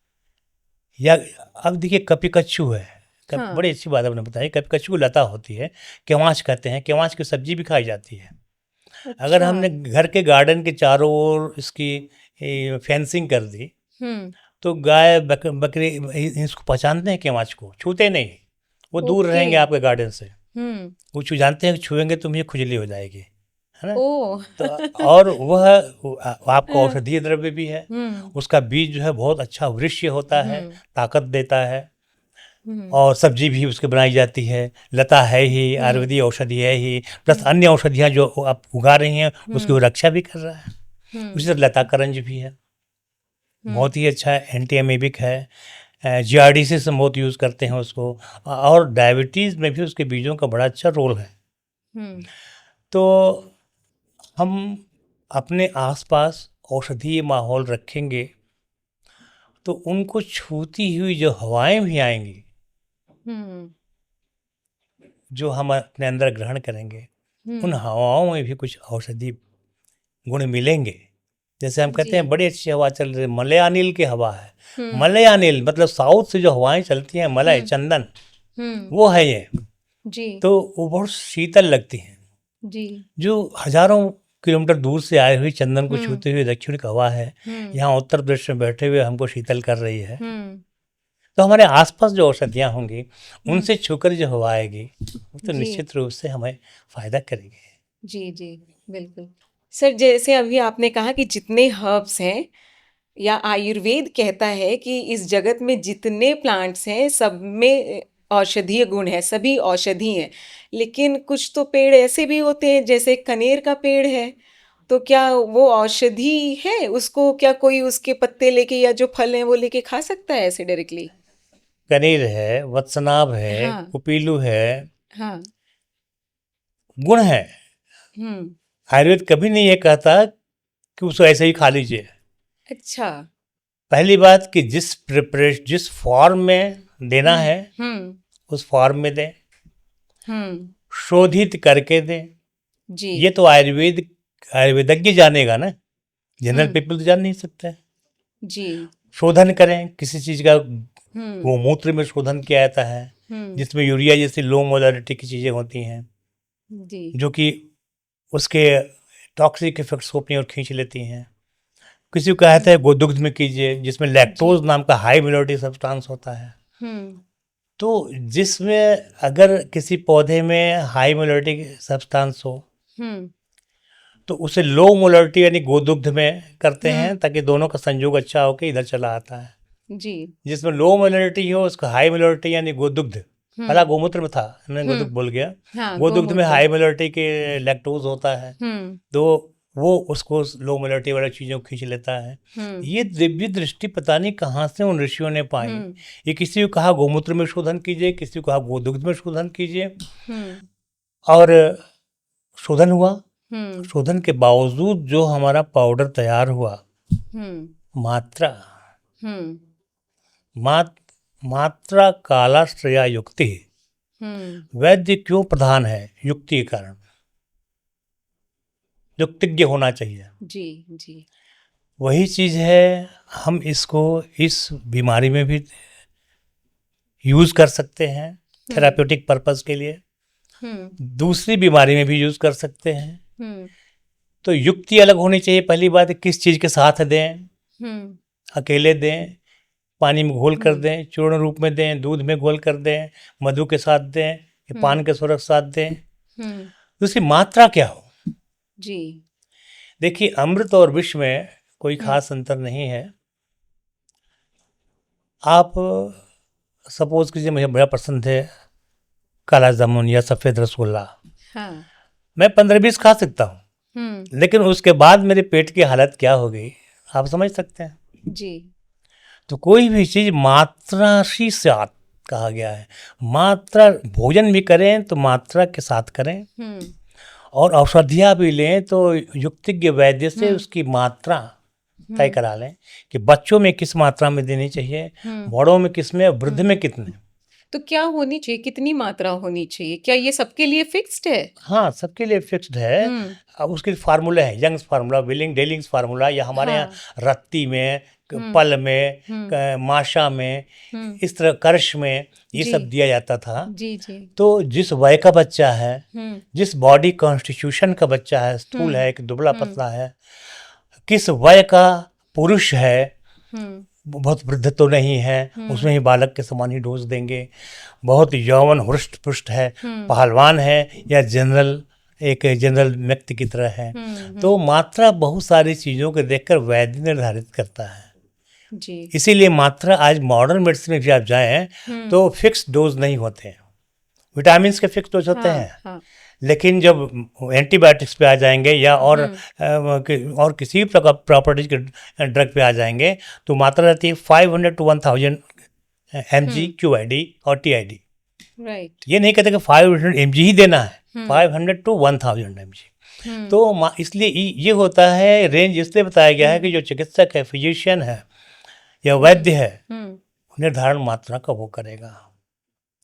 या अब देखिए कपिकच्छु है, हाँ, बड़ी अच्छी बात आपने बताई। कपिकच्छु की लता होती है, केवांच कहते हैं, केवांच की सब्जी भी खाई जाती है। अगर अच्छा, हमने घर के गार्डन के चारों ओर इसकी फेंसिंग कर दी, हुँ, तो गाय बकरी इसको पहचानते हैं, केवांच को छूते नहीं, वो दूर ओके, रहेंगे आपके गार्डन से। हुँ, वो जानते हैं कि छुएंगे तो मुझे खुजली हो जाएगी, है ना। ओह! तो और वह आपका हाँ, औषधीय द्रव्य भी है। हुँ, उसका बीज जो है बहुत अच्छा वृक्ष होता है, हुँ, ताकत देता है। हुँ, और सब्जी भी उसकी बनाई जाती है, लता है ही, हुँ, आयुर्वेदिक औषधि है ही, प्लस हुँ, अन्य औषधियाँ जो आप उगा रही हैं उसकी वो हुँ, रक्षा भी कर रहा है। हुँ, उसी तरह लता करंज भी है, हुँ, बहुत ही अच्छा है, एंटी एमीबिक है। जीआरडीसी से बहुत यूज़ करते हैं उसको, और डायबिटीज़ में भी उसके बीजों का बड़ा अच्छा रोल है। हुँ, तो हम अपने आसपास औषधीय माहौल रखेंगे, तो उनको छूती हुई जो हवाएं भी आएंगी, हुँ, जो हम अपने अंदर ग्रहण करेंगे, उन हुँ, हवाओं में भी कुछ औषधि गुण मिलेंगे। जैसे हम कहते जी, हैं बड़ी अच्छी हवा चल रही है, मलयानिल की हवा है। हुँ, मलयानिल मतलब साउथ से जो हवाएं चलती हैं, मलय हुँ, चंदन, हुँ, वो है ये। जी, तो वो बहुत शीतल लगती हैं। जी, जो हजारों किलोमीटर दूर से आई हुई चंदन को हुँ, छूते हुए दक्षिण की हवा है, हुँ, यहाँ उत्तर प्रदेश में बैठे हुए हमको शीतल कर रही है। हुँ, तो हमारे आसपास जो औषधियाँ होंगी, हुँ, उनसे छूकर जो हवा आएगी, वो तो जी। निश्चित रूप से हमें फ़ायदा करेगी। जी, जी, बिल्कुल। सर जैसे अभी आपने कहा कि जितने हर्ब्स हैं या आयुर्वेद कहता है कि इस जगत में जितने प्लांट्स हैं सब में औषधीय गुण है, सभी औषधि हैं। लेकिन कुछ तो पेड़ ऐसे भी होते हैं जैसे कनेर का पेड़ है, तो क्या वो औषधि है? उसको क्या कोई उसके पत्ते लेके या जो फल हैं वो लेके खा सकता है ऐसे डायरेक्टली? कनेर है, वत्सनाभ है, हाँ, कुपीलू है, हाँ। गुण है। हुँ, आयुर्वेद कभी नहीं ये कहता कि उसको ऐसे ही खा लीजिए। अच्छा। पहली बात कि जिस फॉर्म में देना हुँ, है, हुँ, उस फॉर्म में दें, हुँ। शोधित करके दें। जी। ये तो आयुर्वेदज्ञ जानेगा ना, जनरल हुँ, पीपल तो जान नहीं सकते। जी। शोधन करें किसी चीज़ का, हुँ, गोमूत्र में शोधन किया जाता है, हुँ, जिसमें यूरिया जैसी लो मोलरिटी की चीज़ें होती हैं, जी। जो कि उसके टॉक्सिक इफेक्ट्स को अपनी ओर खींच लेती हैं। किसी को हुँ, कहते हैं गोदुग्ध में कीजिए, जिसमें जी। लैक्टोज नाम का हाई मिनोरिटी सब्सटेंस होता है। हुँ, तो जिसमें अगर किसी पौधे में हाई मोलरिटी सब्सटेंस हो, हुँ, तो उसे लो मोलरिटी यानी गोदुग्ध में करते हैं, हुँ, ताकि दोनों का संयोग अच्छा होकर इधर चला आता है। जी। जिसमें लो मोलरिटी हो उसका हाई मोलरिटी यानी गोदुग्ध, भला हुँ, गोमूत्र में था, मैं हुँ, गोदुग्ध बोल गया। हाँ, गोदुग्ध में गोमूत्र। हाई मोलरिटी के लैक्टोज होता है, हुँ, तो वो उसको लो मोलरिटी वाली चीज़ों को खींच लेता है। हुँ, ये दिव्य दृष्टि पता नहीं कहाँ से उन ऋषियों ने पाई। हुँ, ये किसी को कहा गोमूत्र में शोधन कीजिए, किसी को कहा गोदुग्ध में शोधन कीजिए, हुँ, और शोधन हुआ। हुँ, शोधन के बावजूद जो हमारा पाउडर तैयार हुआ, हुँ, मात्रा हुँ, मात, मात्रा कालाश्रया युक्ति, हुँ, वैद्य क्यों प्रधान है? युक्ति के कारण, युक्तिज्ञ होना चाहिए। जी, जी। वही चीज़ है, हम इसको इस बीमारी में भी यूज़ कर सकते हैं, हुँ, थेराप्यूटिक पर्पस के लिए। हुँ, दूसरी बीमारी में भी यूज़ कर सकते हैं। हुँ, तो युक्ति अलग होनी चाहिए। पहली बात है किस चीज़ के साथ दें। हुँ, अकेले दें, पानी में घोल कर दें, चूर्ण रूप में दें, दूध में घोल कर दें, मधु के साथ दें, या पान के स्वरूप साथ दें। तो उसकी मात्रा क्या हो। जी। देखिए, अमृत और विष में कोई खास अंतर नहीं है। आप सपोज कीजिए मुझे बड़ा पसंद है काला जामुन या सफ़ेद रसगुल्ला, हाँ। मैं 15-20 खा सकता हूँ, लेकिन उसके बाद मेरे पेट की हालत क्या हो गई आप समझ सकते हैं। जी। तो कोई भी चीज़ मात्रा सी साथ कहा गया है। मात्रा, भोजन भी करें तो मात्रा के साथ करें, और औषधियाँ भी लें तो युक्तिज्ञ वैद्य से उसकी मात्रा तय करा लें कि बच्चों में किस मात्रा में देनी चाहिए, बड़ों में किस में, वृद्ध में कितने। तो क्या होनी चाहिए, कितनी मात्रा होनी चाहिए, क्या ये सबके लिए फिक्स्ड है? हाँ, सबके लिए फिक्स्ड है। अब उसके फार्मूला है, यंग्स फार्मूला, विलिंग डेलिंग्स फार्मूला, या हमारे यहाँ रत्ती में, पल में, माशा में, इस तरह कर्श में ये सब दिया जाता था। जी जी। तो जिस वय का बच्चा है, जिस बॉडी कॉन्स्टिट्यूशन का बच्चा है, स्थूल है कि दुबला पतला है, किस वय का पुरुष है, बहुत वृद्ध तो नहीं है, उसमें ही बालक के समान ही डोज देंगे, बहुत यौवन हृष्ट पुष्ट है, पहलवान है, या जनरल, एक जनरल व्यक्ति की तरह है। तो मात्रा बहुत सारी चीज़ों को देखकर वैद्य निर्धारित करता है। जी। इसीलिए मात्रा आज मॉडर्न मेडिसिन में भी आप जाएं तो फिक्स डोज नहीं होते हैं। विटामिन के फिक्स डोज होते हैं, लेकिन जब एंटीबायोटिक्स पे आ जाएंगे या और किसी भी प्रॉपर्टीज के ड्रग पे आ जाएंगे तो मात्रा रहती है 500 to 1000 mg QID और TID। राइट। ये नहीं कहते कि 500 mg ही देना है, 500 to 1000 mg। तो इसलिए ये होता है, रेंज इसलिए बताया गया है कि जो चिकित्सक है, फिजिशियन है या वैद्य है, निर्धारण मात्रा का वो करेगा।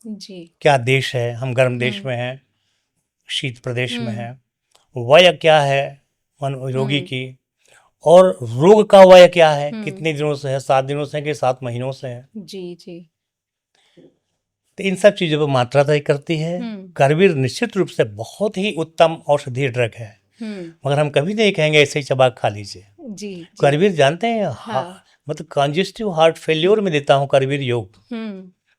जी। क्या देश है, हम गर्म देश में हैं, शीत प्रदेश में है, वय क्या है रोगी की, और रोग का वय क्या है, कितने दिनों से है, 7 दिनों से है कि 7 महीनों से है। जी जी। तो इन सब चीज़ों पर मात्रा तय करती है। करवीर निश्चित रूप से बहुत ही उत्तम औषधीय ड्रग है, मगर हम कभी नहीं कहेंगे ऐसे ही चबा खा लीजिए। जी। करवीर जानते हैं, मतलब कंजेस्टिव हार्ट फेल्योर में देता हूँ करवीर योग,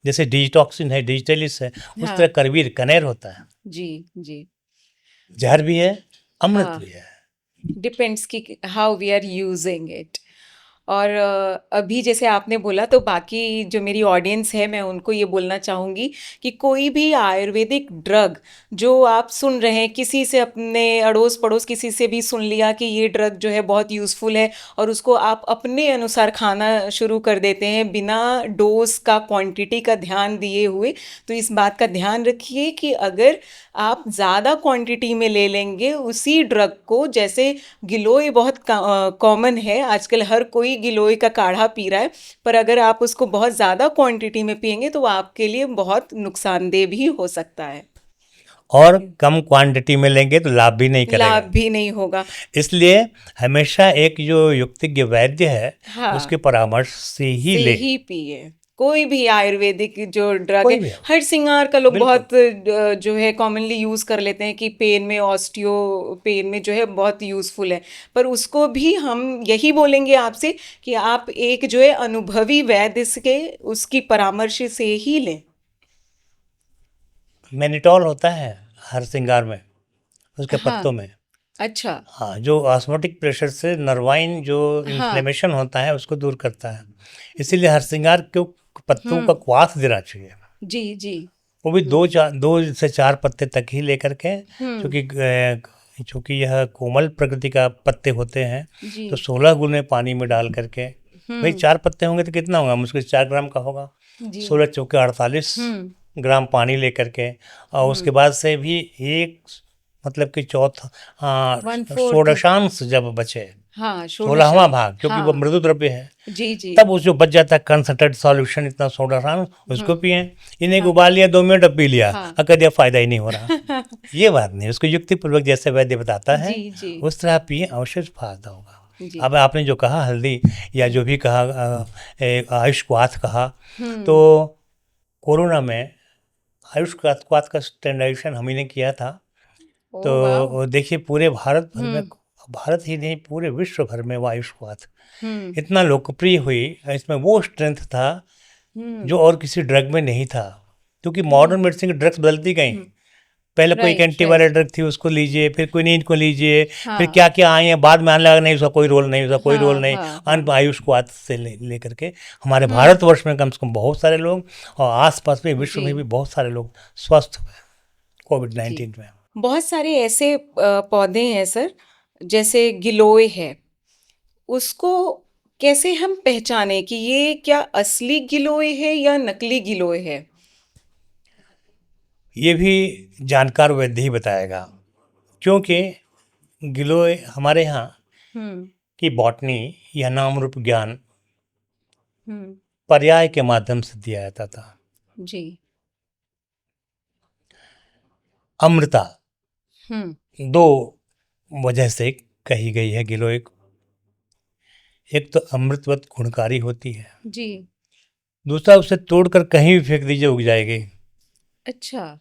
जैसे डिजिटॉक्सिन है, डिजिटलिस है, उस तरह करवीर कनेर होता है। जी जी। जहर भी है, अमृत भी है, डिपेंड्स कि how we are using it. और अभी जैसे आपने बोला, तो बाकी जो मेरी ऑडियंस है मैं उनको ये बोलना चाहूँगी कि कोई भी आयुर्वेदिक ड्रग जो आप सुन रहे हैं, किसी से, अपने अड़ोस पड़ोस किसी से भी सुन लिया कि ये ड्रग जो है बहुत यूज़फुल है, और उसको आप अपने अनुसार खाना शुरू कर देते हैं बिना डोज का, क्वांटिटी का ध्यान दिए हुए, तो इस बात का ध्यान रखिए कि अगर आप ज़्यादा क्वांटिटी में ले लेंगे उसी ड्रग को, जैसे गिलोय बहुत कॉमन है आजकल, हर कोई गिलोय का काढ़ा पी रहा है, पर अगर आप उसको बहुत ज़्यादा क्वांटिटी में पिएंगे तो आपके लिए बहुत नुकसानदेह भी हो सकता है, और कम क्वांटिटी में लेंगे तो लाभ भी नहीं करेगा, लाभ भी नहीं होगा। इसलिए हमेशा एक जो युक्तिज्ञ वैद्य है उसके परामर्श से ही पिए। कोई भी आयुर्वेदिक जो ड्रग है, भी हर सिंगार का लोग बहुत जो है कॉमनली यूज़ कर लेते हैं कि पेन में, ऑस्टियो पेन में जो है बहुत यूज़फुल है, पर उसको भी हम यही बोलेंगे आपसे कि आप एक जो है अनुभवी वैद्य के, उसकी परामर्श से ही लें। मैनिटॉल होता है हर सिंगार में, उसके पत्तों में। अच्छा। हाँ, जो ऑस्मोटिक प्रेशर से नर्वाइन जो इन्फ्लेमेशन होता है उसको दूर करता है, इसीलिए हर सिंगार के पत्तों का क्वाथ देना चाहिए। जी जी। वो भी 2 से 4 पत्ते तक ही लेकर के, चूँकि यह कोमल प्रकृति का पत्ते होते हैं, तो 16 गुने पानी में डाल करके, भाई 4 पत्ते होंगे तो कितना होगा, मुश्किल 4 ग्राम का होगा, 16 चौके 48 ग्राम पानी लेकर के, और उसके बाद से भी एक, मतलब कि षोडशांश जब बचे, 16वां भाग, क्योंकि वो मृदु द्रव्य है, जी जी, तब उस जो बच जाता है कंसंट्रेट सॉल्यूशन, इतना षोडशांश, उसको पिए। इन्हें उबाल लिया, 2 मिनट अब पी लिया, अगर यह फायदा ही नहीं हो रहा, ये बात नहीं, उसको युक्तिपूर्वक जैसे वैद्य बताता है उस तरह पिए, अवश्य फायदा होगा। अब आपने जो कहा हल्दी, या जो भी कहा आयुष क्वाथ कहा, तो कोरोना में आयुष क्वाथ का स्टैंडर्डाइजेशन हम ही ने किया था। तो देखिए पूरे भारत भर में भारत ही नहीं पूरे विश्व भर में वो आयुष्वाद हम्म इतना लोकप्रिय हुई। इसमें वो स्ट्रेंथ था हम्म जो और किसी ड्रग में नहीं था, क्योंकि मॉडर्न मेडिसिन की ड्रग्स बदलती गई। पहले कोई एक राइट एंटीवायरल राइट ड्रग थी, उसको लीजिए, फिर क्विनीन को लीजिए, फिर हाँ क्या क्या आए हैं, बाद में आने लगा नहीं उसका कोई रोल नहीं, उसका कोई रोल हाँ नहीं। हाँ अन हाँ आयुष्वाद से लेकर के हमारे हम्म भारतवर्ष में कम से कम बहुत सारे लोग, और आसपास में विश्व जी में भी बहुत सारे लोग स्वस्थ हुए कोविड जी 19 में। बहुत सारे ऐसे पौधे हैं सर, जैसे गिलोय है, उसको कैसे हम पहचाने कि ये क्या असली गिलोय है या नकली गिलोय है? ये भी जानकार वैद्य ही बताएगा, क्योंकि गिलोय हमारे यहाँ हम्म की बॉटनी या नाम रूप ज्ञान हम्म पर्याय के माध्यम से दिया जाता था। जी अमृता हम्म दो वजह से कही गई है गिलोय। एक तो अमृतवत गुणकारी होती है, जी दूसरा उसे तोड़कर कहीं भी फेंक दीजिए उग जाएगी। अच्छा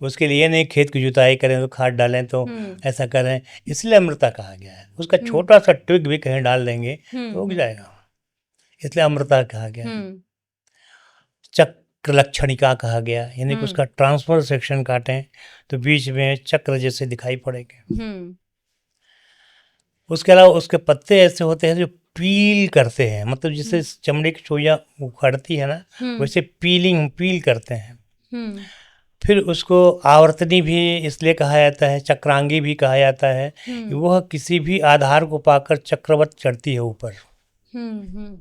उसके लिए नहीं खेत की जुताई करें तो खाद डालें तो हम्म ऐसा करें, इसलिए अमृता कहा गया है। उसका हम्म छोटा सा ट्विग भी कहीं डाल देंगे तो उग हम्म जाएगा, इसलिए अमृता कहा गया है। हम्म चक्र लक्षणिका कहा गया, यानी कि हम्म उसका ट्रांसफर सेक्शन काटें तो बीच में चक्र जैसे दिखाई पड़ेंगे। हम्म उसके अलावा उसके पत्ते ऐसे होते हैं जो पील करते हैं, मतलब जैसे चमड़ी की चोइयाँ उखड़ती है ना, हम्म वैसे पील करते हैं। हम्म फिर उसको आवर्तनी भी इसलिए कहा जाता है, चक्रांगी भी कहा जाता है कि हम्म वह किसी भी आधार को पाकर चक्रवत चढ़ती है ऊपर। हम्म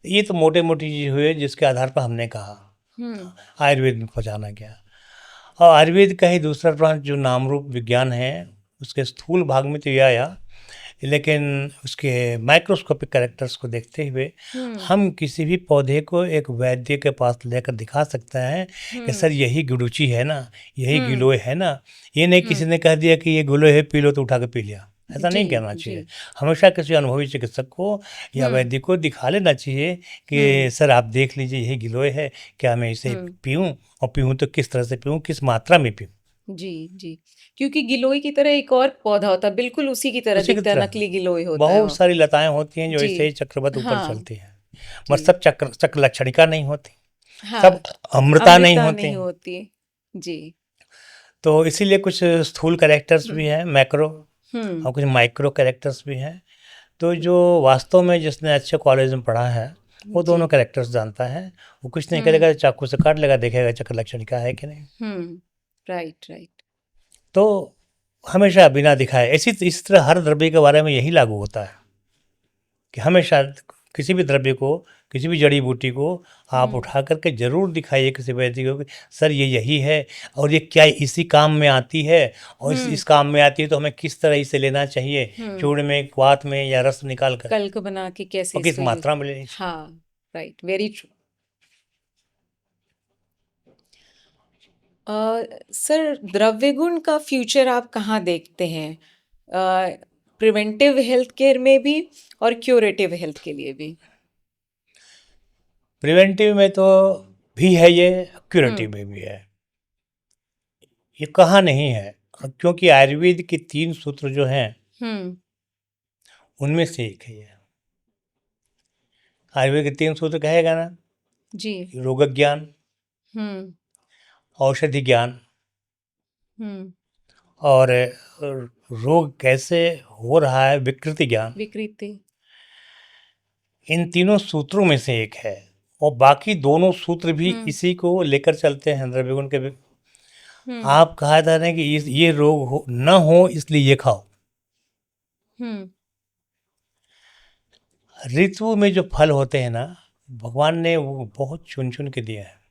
ये तो मोटे मोटी चीज हुए जिसके आधार पर हमने कहा हम्म आयुर्वेद में पहुंचाना गया। और आयुर्वेद का ही दूसरा ब्रांच जो नाम रूप विज्ञान है, उसके स्थूल भाग में तो यह आया, लेकिन उसके माइक्रोस्कोपिक कैरेक्टर्स को देखते हुए हम्म हम किसी भी पौधे को एक वैद्य के पास लेकर दिखा सकते हैं कि हम्म सर यही गुरुची है ना, यही हम्म गिलोय है ना। ये नहीं किसी ने कह दिया कि ये गिलोय है, पी लो तो उठा के पी लिया, ऐसा जी नहीं कहना जी चाहिए। हमेशा किसी अनुभवी चिकित्सक को या हम्म वैद्य को दिखा लेना चाहिए हम्म कि सर आप देख लीजिए यही गिलोय है, क्या मैं इसे हम्म पीऊँ, और पीऊँ तो किस तरह से पीऊँ, किस मात्रा में पीऊँ। जी जी, क्योंकि गिलोय की तरह एक और पौधा होता है, बिल्कुल उसी की तरह उसी की दिखता है, तरह नकली गिलोय होता है बहुत वो। सारी लताएं होती हैं जो जी ऐसे ही चक्रवत ऊपर हाँ चलती हैं, जी मगर सब चक्र लक्षणिका नहीं होती, सब हाँ, अमृता नहीं अमृता होती। नहीं होती। जी तो इसीलिए कुछ स्थूल कैरेक्टर्स हम्म भी हैं मैक्रो, हम्म और कुछ माइक्रो कैरेक्टर्स भी हैं। तो जो वास्तव में जिसने अच्छे कॉलेज में पढ़ा है वो जी दोनों कैरेक्टर्स जानता है। वो कुछ नहीं हम्म करेगा, चाकू से काट लेगा, देखेगा चक्र लक्षणिका है कि नहीं। राइट राइट तो हमेशा बिना दिखाए ऐसी इस तरह हर द्रव्य के बारे में यही लागू होता है कि हमेशा किसी भी द्रव्य को, किसी भी जड़ी बूटी को आप हम्म उठा करके जरूर दिखाइए किसी वैद्य को कि सर ये यही है, और ये क्या इसी काम में आती है, और इस हम्म काम में आती है तो हमें किस तरह इसे लेना चाहिए, हम्म चूर्ण में, क्वाथ में, या रस निकाल कर, कल्क बना के कैसे और किस इसको यूज। मात्रा में लेनी चाहिए। हाँ राइट, वेरी ट्रू। सर, द्रव्य गुण का फ्यूचर आप कहाँ देखते हैं? प्रिवेंटिव हेल्थ केयर में भी और क्यूरेटिव हेल्थ के लिए भी? प्रिवेंटिव में तो भी है ये, क्यूरेटिव हम्म में भी है। ये कहाँ नहीं है, क्योंकि आयुर्वेद के 3 सूत्र जो हैं हम्म उनमें से एक है ये। आयुर्वेद के 3 सूत्र कहेगा ना, जी रोग ज्ञान, हम्म औषधि ज्ञान, हम्म और रोग कैसे हो रहा है, विकृति ज्ञान। विकृति। इन तीनों सूत्रों में से एक है, और बाकी दोनों सूत्र भी हम्म इसी को लेकर चलते हैं, द्रव्यगुण के भी। हम्म आप कहा था ना कि ये रोग हो न हो इसलिए ये खाओ। हम्म ऋतु में जो फल होते हैं ना, भगवान ने वो बहुत चुन चुन के दिए हैं।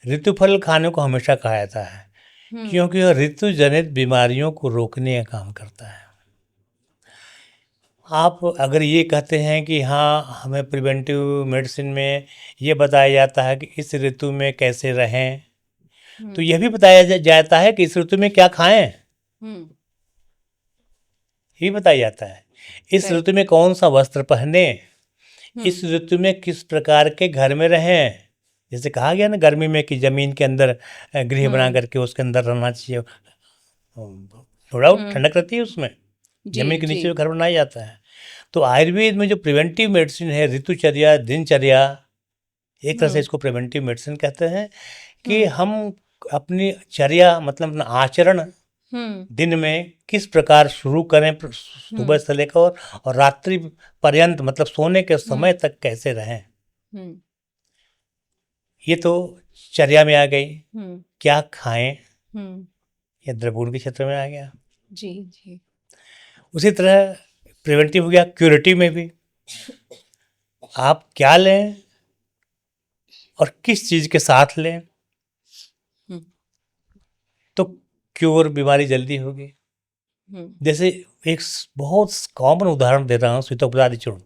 ऋतु फल खाने को हमेशा कहा जाता है, हम्म क्योंकि वह ऋतु जनित बीमारियों को रोकने का काम करता है। आप अगर ये कहते हैं कि हाँ हमें प्रिवेंटिव मेडिसिन में ये बताया जाता है कि इस ऋतु में कैसे रहें, तो हम्म यह भी बताया जाता है कि इस ऋतु में क्या खाएं, हम्म ये भी बताया जाता है। इस राइट ऋतु में कौन सा वस्त्र पहने, इस हम्म ऋतु में किस प्रकार के घर में रहें। जैसे कहा गया ना गर्मी में कि जमीन के अंदर गृह बना हम्म करके उसके अंदर रहना चाहिए, नो डाउट हम्म ठंडक रहती है उसमें। जी जमीन के जी नीचे जो घर बनाया जाता है। तो आयुर्वेद में जो प्रिवेंटिव मेडिसिन है, ऋतुचर्या, दिनचर्या, एक तरह से हम्म इसको प्रिवेंटिव मेडिसिन कहते हैं कि हम्म हम अपनी चर्या मतलब अपना आचरण हम्म दिन में किस प्रकार शुरू करें, सुबह हम्म से लेकर और रात्रि पर्यंत मतलब सोने के समय हम्म तक कैसे रहें। हम्म ये तो चर्या में आ गई। हम्म क्या खाएं, हम्म ये द्रव्यों के क्षेत्र में आ गया। जी जी उसी तरह प्रिवेंटिव हो गया, क्यूरेटिव में भी आप क्या लें और किस चीज़ के साथ लें हम्म तो क्योर बीमारी जल्दी होगी। हम्म जैसे एक बहुत कॉमन उदाहरण दे रहा हूँ, शीतोपचारी चूर्ण।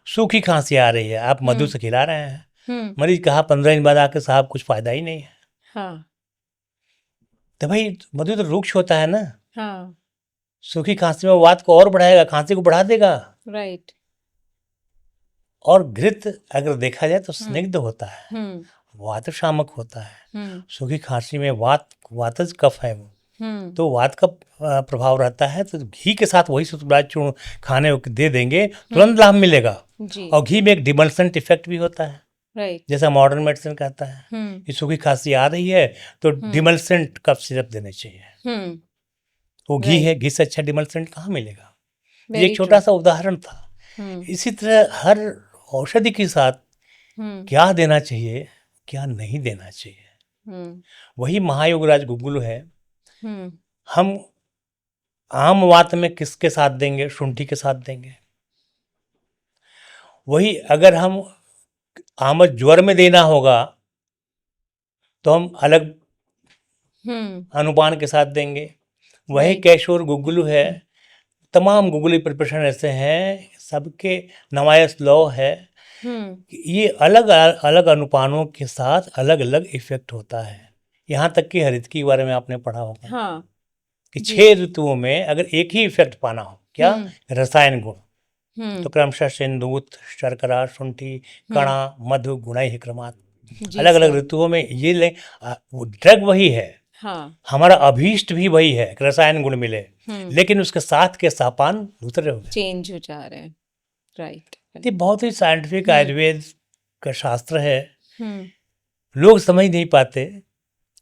सूखी खांसी आ रही है, आप मधु हम्म से खिला रहे हैं, हम्म मरीज कहा 15 दिन बाद आके साहब कुछ फायदा ही नहीं है। हाँ तो भाई मधु तो रुक्ष होता है ना, हाँ सूखी खांसी में वात को और बढ़ाएगा, खांसी को बढ़ा देगा। राइट और घृत अगर देखा जाए तो हम्म स्निग्ध होता है, हम्म वात शामक होता है। हम्म सूखी खांसी में वातज कफ है वो, हम्म तो वात का प्रभाव रहता है। तो घी के साथ वही शीतोपचारी चूर्ण खाने को दे देंगे, तुरंत लाभ मिलेगा। जी और घी में एक डिमल्सेंट इफेक्ट भी होता है, राइट जैसा मॉडर्न मेडिसिन कहता है हम्म कि सूखी खांसी आ रही है तो डिमल्सेंट कफ सिरप देने चाहिए। हम्म वो घी है, राइट घी से अच्छा डिमल्सेंट कहाँ मिलेगा। ये एक वेरी छोटा ट्रू सा उदाहरण था। हम्म इसी तरह हर औषधि के साथ हम्म क्या देना चाहिए, क्या नहीं देना चाहिए, हम्म वही महायोगराज गुगुल है। हम्म हम आम वात में किसके साथ देंगे, शुंठी के साथ देंगे। वही अगर हम आमद ज्वर में देना होगा तो हम अलग अनुपान के साथ देंगे। वही राइट कैशोर गुगुलू है, तमाम गुगली प्रिपरेशन ऐसे हैं, सबके नवायस लॉ है हम्म कि ये अलग अलग अनुपानों के साथ अलग अलग इफेक्ट होता है। यहाँ तक कि हरितकी के बारे में आपने पढ़ा होगा हाँ कि जी 6 ऋतुओं में अगर एक ही इफेक्ट पाना हो, क्या रसायन गुण, तो हम्म क्रमशः सिंदूत, शर्करा, शुंठी, हम्म कणा, मधु, गुणई, हिक्रमात, जी अलग अलग सर ऋतुओं में ये ले। वो ड्रग वही है, हाँ हमारा अभीष्ट भी वही है कि रसायन गुण मिले, हम्म लेकिन उसके साथ के सापान दूसरे हो गए। चेंज हो जा रहे हैं राइट ये बहुत ही साइंटिफिक हम्म आयुर्वेद का शास्त्र है। हम्म लोग समझ नहीं पाते।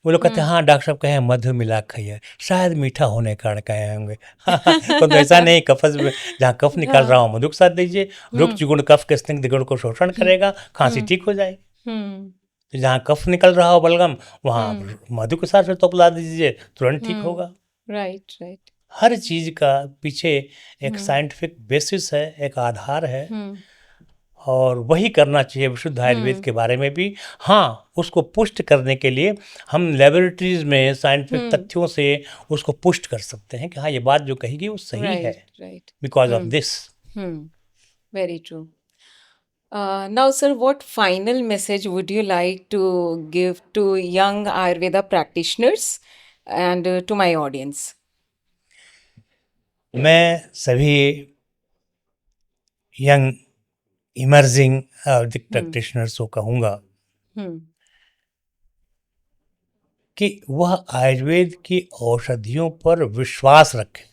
वो लोग कहते हैं हम्म हाँ डॉक्टर साहब कहे मधु मिला खाइए, शायद मीठा होने के कारण कहे होंगे। तो ऐसा नहीं, कफज में जहाँ कफ निकल रहा हो हाँ मधु के साथ दीजिए, हम्म रुक्ष गुण कफ के स्निग्ध गुण को शोषण करेगा, खांसी हम्म ठीक हो जाएगी। हम्म तो जहाँ कफ निकल रहा हो बलगम, वहाँ हम्म मधु के साथ फिर तो पिला दीजिए, तुरंत ठीक हम्म होगा। राइट राइट हर चीज का पीछे एक हम्म साइंटिफिक बेसिस है, एक आधार है, हम्म और वही करना चाहिए विशुद्ध आयुर्वेद हम्म के बारे में भी। हाँ, उसको पुष्ट करने के लिए हम लेबोरेटरीज में साइंटिफिक हम्म तथ्यों से उसको पुष्ट कर सकते हैं कि हाँ ये बात जो कहेगी वो सही है, right right because of hmm this. Very true now sir what final message would you like to give to young ayurveda practitioners and to my audience मैं सभी यंग इमर्जिंग आयुर्वेदिक हम्म प्रैक्टिशनर्स को कहूँगा हम्म कि वह आयुर्वेद की औषधियों पर विश्वास रखें,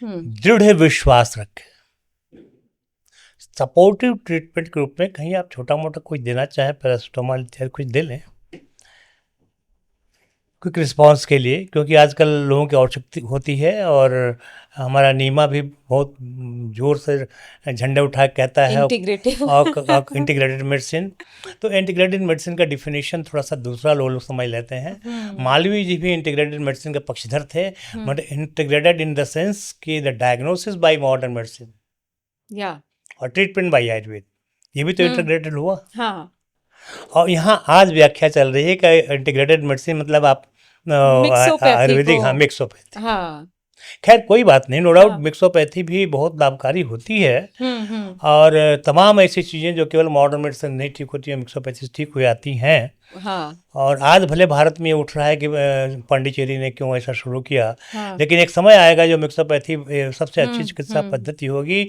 हम्म दृढ़ विश्वास रखें। सपोर्टिव ट्रीटमेंट के रूप में कहीं आप छोटा मोटा कुछ देना चाहें, पैरासिटामोल इत्यादि कुछ दे लें क्विक रिस्पांस के लिए, क्योंकि आजकल लोगों की आवश्यकता होती है। और हमारा नीमा भी बहुत जोर से झंडे उठा के कहता है integrative और इंटीग्रेटेड मेडिसिन। तो इंटीग्रेटेड मेडिसिन का डिफिनेशन थोड़ा सा दूसरा लोग समझ लेते हैं। मालवीय जी भी इंटीग्रेटेड मेडिसिन के पक्षधर थे, but integrated in the sense कि the diagnosis by modern medicine या और ट्रीटमेंट बाय आयुर्वेद, ये भी तो इंटीग्रेटेड हुआ। हाँ और यहाँ आज व्याख्या चल रही है कि इंटीग्रेटेड मेडिसिन मतलब आप मिक्सोपैथी आयुर्वेदिक, को हाँ मिक्सोपैथी। हाँ खैर कोई बात नहीं, नो डाउट हाँ मिक्सोपैथी भी बहुत लाभकारी होती है। हम्म और तमाम ऐसी चीज़ें जो केवल मॉडर्न मेडिसिन नहीं ठीक होती हैं, मिक्सोपैथी से ठीक हो जाती हैं। हाँ, और आज भले भारत में ये उठ रहा है कि पांडिचेरी ने क्यों ऐसा शुरू किया, हाँ। लेकिन एक समय आएगा जो मिक्सोपैथी सबसे अच्छी हुँ, चिकित्सा हुँ, पद्धति होगी,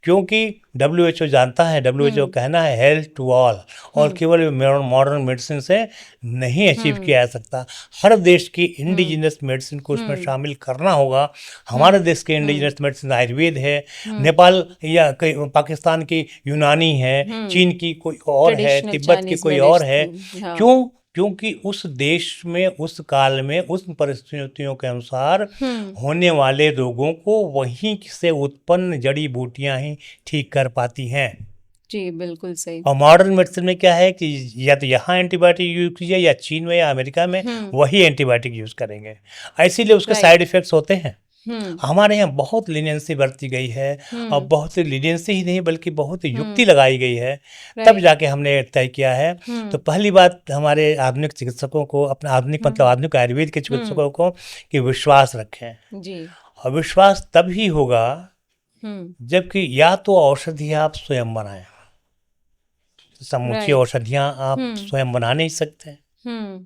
क्योंकि डब्ल्यूएचओ जानता है, डब्ल्यूएचओ हुँ, कहना है हेल्थ टू ऑल, और हुँ, केवल मॉडर्न मेडिसिन से नहीं अचीव हुँ, किया जा सकता। हर देश की हुँ, इंडिजिनस मेडिसिन को उसमें हुँ, शामिल करना होगा। हमारे हुँ, देश के हुँ, इंडिजिनस मेडिसिन आयुर्वेद है, हुँ, नेपाल या पाकिस्तान की यूनानी है, हुँ। चीन की कोई और है, ट्रेडिशनल तिब्बत की चाइनीज़ कोई और है। मेडिसिन, हाँ। क्यों? क्योंकि उस देश में, उस काल में, उस परिस्थितियों के अनुसार हुँ, होने वाले रोगों को वहीं से उत्पन्न जड़ी बूटियां ही ठीक कर पाती हैं। जी, बिल्कुल सही। और मॉडर्न मेडिसिन में क्या है कि या तो यहाँ एंटीबायोटिक यूज कीजिए, या चीन में या अमेरिका में हुँ, वही एंटीबायोटिक यूज़ करेंगे, इसीलिए उसके राइट। साइड इफ़ेक्ट्स होते हैं। हुँ, हमारे यहाँ बहुत लीनियंसी बरती गई है, और हुँ, बहुत सी लीनियंसी ही नहीं बल्कि बहुत ही युक्ति हुँ, लगाई गई है, तब राइट। जाके हमने तय किया है। तो हुँ, पहली बात हमारे आधुनिक चिकित्सकों को, अपना आधुनिक मतलब हुँ, आधुनिक आयुर्वेद के हुँ, चिकित्सकों को, कि विश्वास रखें। जी। और विश्वास तभी होगा हुँ, जबकि या तो औषधि आप स्वयं बनाएं, समूची राइट। औषधियाँ आप हुँ, स्वयं बना नहीं सकते। हुँ,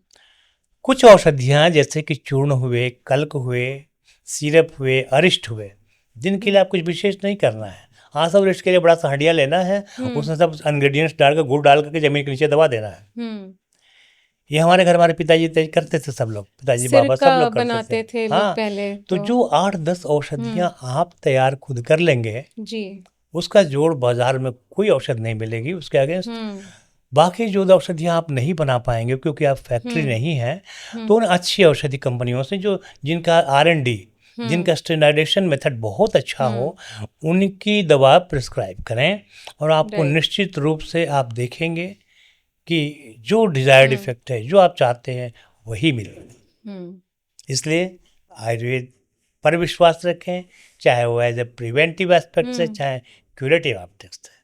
कुछ औषधियाँ जैसे कि चूर्ण हुए, कल्क हुए, सिरप हुए, अरिष्ट हुए, जिनके हुँ, लिए आप कुछ विशेष नहीं करना है। हाँ, सब अरिष्ट के लिए बड़ा सा हंडिया लेना है, हुँ, उसमें सब इंग्रेडिएंट्स डाल कर, गुड़ डाल करके ज़मीन के नीचे दबा देना है। हुँ। ये हमारे घर हमारे पिताजी करते थे, सब लोग, पिताजी बाबा सिरका सब लोग करते थे। बनाते थे लोग हाँ, पहले तो तो। जो 8-10 हुँ, औषधियाँ आप तैयार खुद कर लेंगे, जी। उसका जोड़ बाजार में कोई औषध नहीं मिलेगी उसके अगेंस्ट। हुँ, बाकी जो औषधियाँ आप नहीं बना पाएंगे क्योंकि आप फैक्ट्री हुँ, नहीं है, तो हुँ, उन अच्छी औषधि कंपनियों से, जो जिनका R&D, हुँ, जिनका स्टैंडर्डाइजेशन मेथड बहुत अच्छा हुँ, हो, उनकी दवा प्रिस्क्राइब करें, और आपको राइट। निश्चित रूप से आप देखेंगे कि जो डिज़ायर्ड हुँ, इफेक्ट है, जो आप चाहते हैं, वही मिले। हुँ, इसलिए आयुर्वेद पर विश्वास रखें, चाहे वो एज ए प्रिवेंटिव एस्पेक्ट से, हुँ। चाहे क्यूरेटिव एस्पेक्ट से।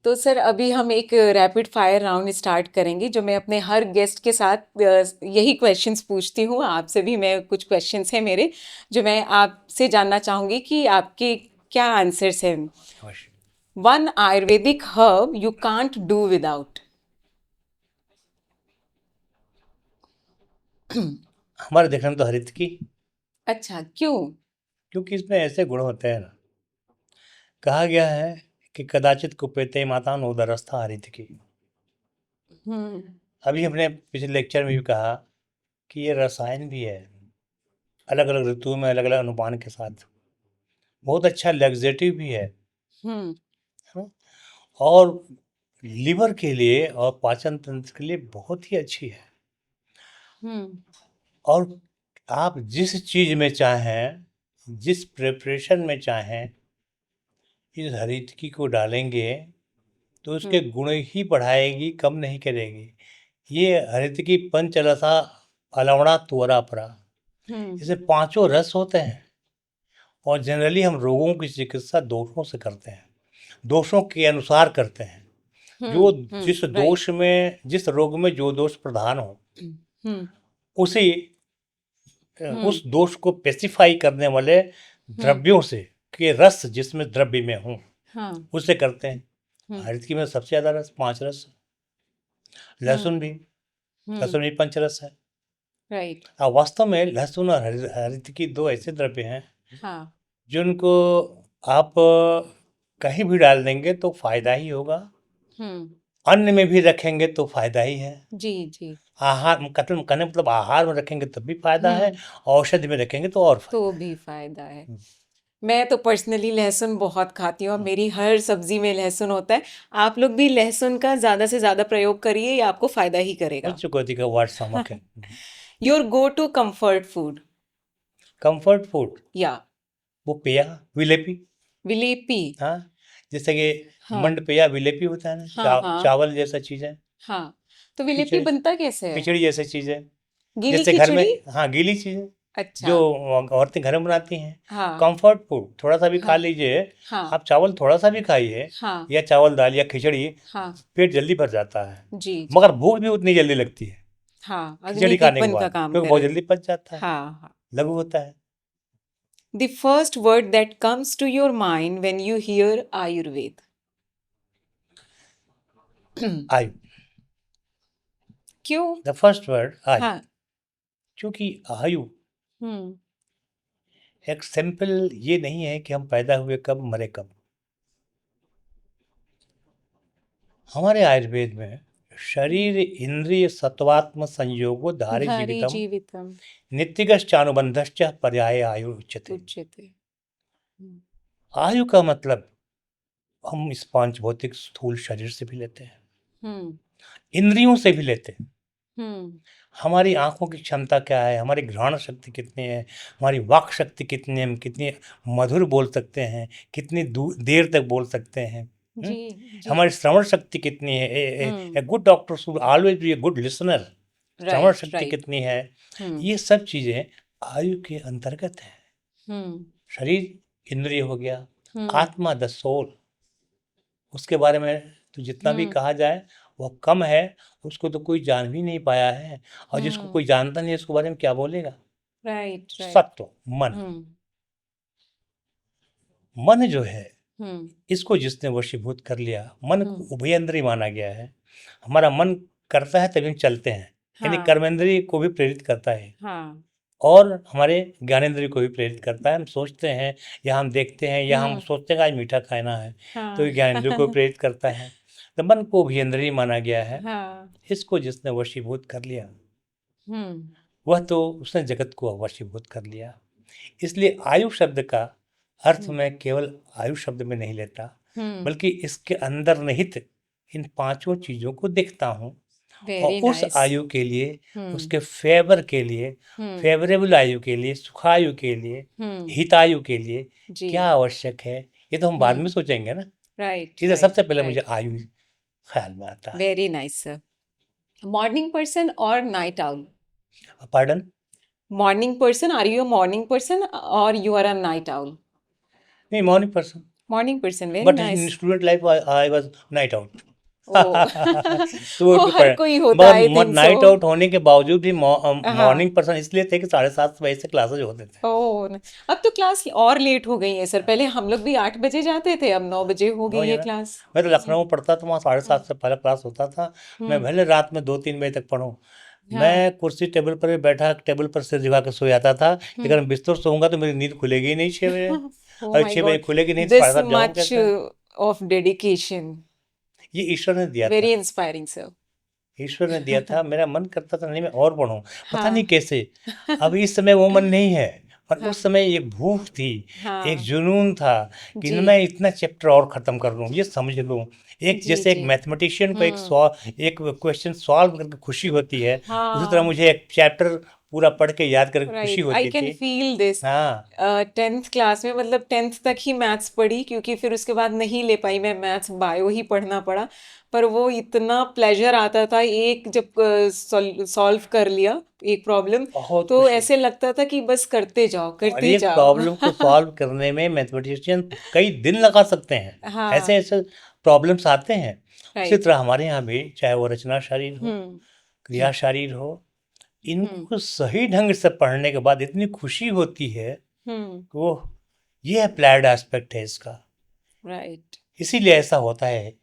तो सर अभी हम एक रैपिड फायर राउंड स्टार्ट करेंगे जो मैं अपने हर गेस्ट के साथ यही क्वेश्चंस पूछती हूँ। आपसे भी मैं कुछ क्वेश्चंस हैं मेरे जो मैं आपसे जानना चाहूँगी कि आपके क्या आंसर्स हैं। अवश्य। One Ayurvedic herb you can't do without. हमारे देखने में तो हरित की, अच्छा, क्यों? क्योंकि इसमें ऐसे गुण होते हैं ना, कहा गया है कि कदाचित कुपेते माता उदरस्था हरित की। हम्म। अभी हमने पिछले लेक्चर में भी कहा कि ये रसायन भी है, अलग अलग ऋतुओं में अलग अलग अनुपान के साथ, बहुत अच्छा लग्जेटिव भी है हम्म। ना? और लीवर के लिए और पाचन तंत्र के लिए बहुत ही अच्छी है। हम्म। और आप जिस चीज़ में चाहें, जिस प्रिपरेशन में चाहें, इस हरितकी को डालेंगे तो उसके हम्म। गुण ही बढ़ाएगी, कम नहीं करेगी। ये हरितकी पंचरसा अलवणा त्वरापरा, हम्म। इसे पांचों रस होते हैं, और जनरली हम रोगों की चिकित्सा दोषों से करते हैं, दोषों के अनुसार करते हैं। जो जिस राइट। दोष में, जिस रोग में जो दोष प्रधान हो, हम्म। उसी हम्म। उस दोष को पेसिफाई करने वाले हम्म। द्रव्यों से, के रस जिसमें द्रव्य में हों, हाँ। उससे करते हैं। हम्म। हरितकी में सबसे ज़्यादा रस, 5 रस। हम्म। लहसुन भी, हम्म। लहसुन भी पंचरस है। राइट। वास्तव में लहसुन और हरितकी दो ऐसे द्रव्य हैं हाँ। जिनको आप कहीं भी डाल देंगे तो फायदा ही होगा, हम्म। अन्न में भी रखेंगे तो फायदा ही है, जी जी। आहार कथन करने मतलब आहार में रखेंगे तब भी फायदा है, हम्म। औषधि में रखेंगे तो और तो फायदा भी फायदा है। है। मैं तो पर्सनली लहसुन बहुत खाती हूँ और मेरी हर सब्जी में लहसुन होता है। आप लोग भी लहसुन का ज़्यादा से ज़्यादा प्रयोग करिए, ये आपको फ़ायदा ही करेगा। उच्च कोटि का वाट सामक है। Your go to comfort food. Comfort food, या वो पेया, विलेपी। विलेपी। हाँ, जैसे कि हाँ। मंड पेया विलेपी होता है ना, हाँ हाँ। चावल जैसा चीज़ है। हाँ। तो विलेपी खिचड़ी, बनता कैसे है? खिचड़ी जैसी चीज़ है। गीली जैसे घर में, खिचड़ी। हाँ, गीली चीज़ है अच्छा। जो औरतें घर में बनाती हैं। हाँ कंफर्ट फूड थोड़ा सा भी खा हाँ लीजिए, हाँ आप चावल थोड़ा सा भी खाइए, हाँ या चावल दाल या खिचड़ी, हाँ। पेट जल्दी भर जाता है। जी जी। मगर भूख भी उतनी जल्दी लगती है हाँ, खिचड़ी खाने के अग्निदीपन का बाद, काम क्योंकि बहुत करे। जल्दी पच जाता है, हाँ हाँ। लघु होता है। The first word that comes to your mind when you hear Ayurveda. आयु। क्यों? द फर्स्ट वर्ड आयु, हाँ। क्योंकि आयु हम्म। एक सिंपल ये नहीं है कि हम पैदा हुए कब मरे कब। हमारे आयुर्वेद में शरीर इंद्रिय सत्वात्म संयोगो धारे धारी जीवितम जीवितम नित्यगश्चानुबंधश्च पर्याय आयु उच्यते। उच्यते। हम्म। आयु का मतलब हम इस पांच भौतिक स्थूल शरीर से भी लेते हैं, हम्म। इंद्रियों से भी लेते हैं। हम्म। हमारी आंखों की क्षमता क्या है, हमारी घ्राण शक्ति कितनी है, हमारी वाक शक्ति कितनी है, हम कितनी मधुर बोल सकते हैं, कितनी देर तक बोल सकते हैं। जी जी। हमारी श्रवण शक्ति कितनी है। A good doctor should always be a good listener. Shravan right शक्ति राइट। कितनी है, हम्म। ये सब चीजें आयु के अंतर्गत है। हम्म। शरीर इंद्रिय हो गया, हम्म। आत्मा द सोल, उसके बारे में तो जितना भी हम्म। कहा जाए वो कम है। उसको तो कोई जान भी नहीं पाया है, और जिसको हम्म। कोई जानता नहीं है उसके बारे में क्या बोलेगा। Right right. सत्व, मन, हम्म। मन जो है हम्म। इसको जिसने वशीभूत कर लिया, मन को हम्म। उभयंत्री माना गया है। हमारा मन करता है तभी हम चलते हैं, यानी हाँ कर्मेंद्रिय को भी प्रेरित करता है हाँ। और हमारे ज्ञानेंद्रिय को भी प्रेरित करता है। हम सोचते हैं या हम देखते हैं या हम हम्म। सोचते हैं कि आज मीठा खाना है, तो हाँ। ये ज्ञानेंद्रिय को भी प्रेरित करता है। तो मन को अभियंद्रिय माना गया है। हाँ। इसको जिसने वशीभूत कर लिया हम्म। वह तो उसने जगत को वशीभूत कर लिया। इसलिए आयु शब्द का अर्थ हम्म। मैं केवल आयु शब्द में नहीं लेता, हम्म। बल्कि इसके अंदर निहित इन पांचों चीजों को देखता हूँ और वेरी उस नाइस। आयु के लिए, हम्म। उसके फेवर के लिए, हम्म। फेवरेबल आयु के लिए, सुखायु के लिए, हम्म। हितायु के लिए जी। क्या आवश्यक है, ये तो हम बाद में हम्म। सोचेंगे ना। राइट इसलिए राइट सबसे पहले मुझे राइट। आयु ख्याल में आता है। Very nice sir. Morning person or night owl? Pardon? Morning person, are you a morning person or you are a night owl? नहीं, morning person, morning person, very but in nice. Student life I was night out. Oh तो वो वो उसको हर कोई होता, आई मगर think so. Night out होने के बावजूद भी हाँ। मॉर्निंग पर्सन इसलिए थे कि 7:30 बजे से क्लासेज होते थे। ओ अब तो क्लास और लेट हो गई है सर। पहले हम लोग भी 8 बजे जाते थे, अब 9 बजे हो हो गई है जाना। क्लास। मैं तो लखनऊ में पढ़ता था, वहाँ 7:30 से पहले क्लास होता था। मैं हम्म। भले रात में 2-3 बजे तक पढ़ूँ, हाँ। मैं कुर्सी टेबल पर भी बैठा, टेबल पर सिर झुका के सो जाता था कि हम्म। अगर मैं बिस्तर सोऊंगा तो मेरी नींद खुलेगी ही नहीं 6 बजे। ओ अगर माय 6 बजे गॉड, खुलेगी नहीं तो दिस 7:30 जाऊँ मच कैसे। Of dedication. ये ईश्वर ने दिया वेरी था, इंस्पायरिंग सर। ईश्वर ने दिया था। मेरा मन करता था नहीं मैं और पढ़ूं, पता नहीं हाँ। कैसे। अब इस समय वो मन नहीं है, पर हाँ उस समय एक भूख थी, एक हाँ। जुनून था कि जी मैं इतना चैप्टर और ख़त्म कर लूँ, ये समझ लूँ। एक जी जैसे एक जी। मैथमेटिशियन को हम्म। एक क्वेश्चन सॉल्व करके खुशी होती है, उसी तरह हाँ। मुझे एक चैप्टर पूरा पढ़ के याद करके खुशी राइट, आई होती कैन थी। Feel this. हाँ, 10th क्लास में, मतलब 10th तक ही मैथ्स पढ़ी, क्योंकि फिर उसके बाद नहीं ले पाई मैं मैथ्स, बायो ही पढ़ना पड़ा। पर वो इतना प्लेजर आता था, एक जब सॉल्व कर लिया एक प्रॉब्लम, बहुत तो खुशी। ऐसे लगता था कि बस करते जाओ और करते एक जाओ। प्रॉब्लम को सॉल्व करने में मैथमेटिशियन कई दिन लगा सकते हैं, ऐसे हाँ। ऐसे प्रॉब्लम्स आते हैं। उसी राइट। तरह हमारे यहाँ भी, चाहे वो रचना शरीर हो, हम्म। क्रिया शरीर हो, हम्म। इनको सही ढंग से पढ़ने के बाद इतनी खुशी होती है हम्म। कि वो, ये अप्लाइड एस्पेक्ट है इसका। राइट। इसीलिए ऐसा होता है।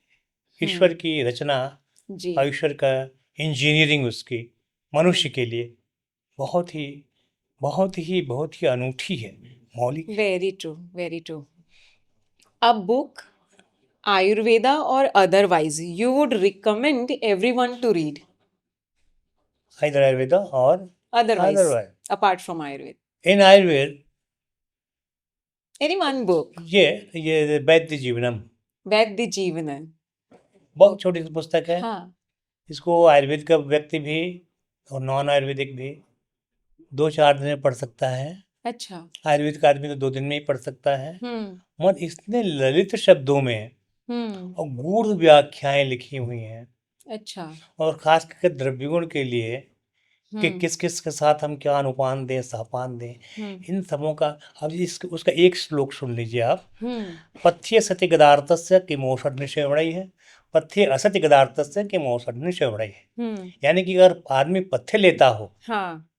ईश्वर हम्म। की रचना जी। और ईश्वर का इंजीनियरिंग उसकी हम्म। मनुष्य के लिए बहुत ही बहुत ही बहुत ही अनूठी है, मौलिक है। Very true, very true. A book, Ayurveda or otherwise, you would recommend everyone to read? इधर आयुर्वेदा और Otherwise, otherwise. apart from Ayurveda. In Ayurveda, Any one book. ये वैद्य जीवनम, वैद्य जीवन है। बहुत छोटी सी पुस्तक है। हाँ। इसको आयुर्वेद का व्यक्ति भी और नॉन आयुर्वेदिक भी 2-4 दिन में पढ़ सकता है। अच्छा। आयुर्वेद का आदमी तो 2 दिन में ही पढ़ सकता है। हम्म। मगर इतने ललित शब्दों में हम्म। और गूढ़ व्याख्याएं लिखी हुई हैं, अच्छा। और खास करके द्रव्यगुण के लिए कि हम्म। किस किस के साथ हम क्या अनुपान दें, सहपान दें, हम्म। इन सबों का। अब उसका एक श्लोक सुन लीजिए आप। हम्म। पथ्य सति गदार्थस्य किमोषध निषेवणई है, पथ्य असति गदार्थस्य किमोषध निषेवणई है। हम्म। यानी कि अगर आदमी पथ्य लेता हो, हाँ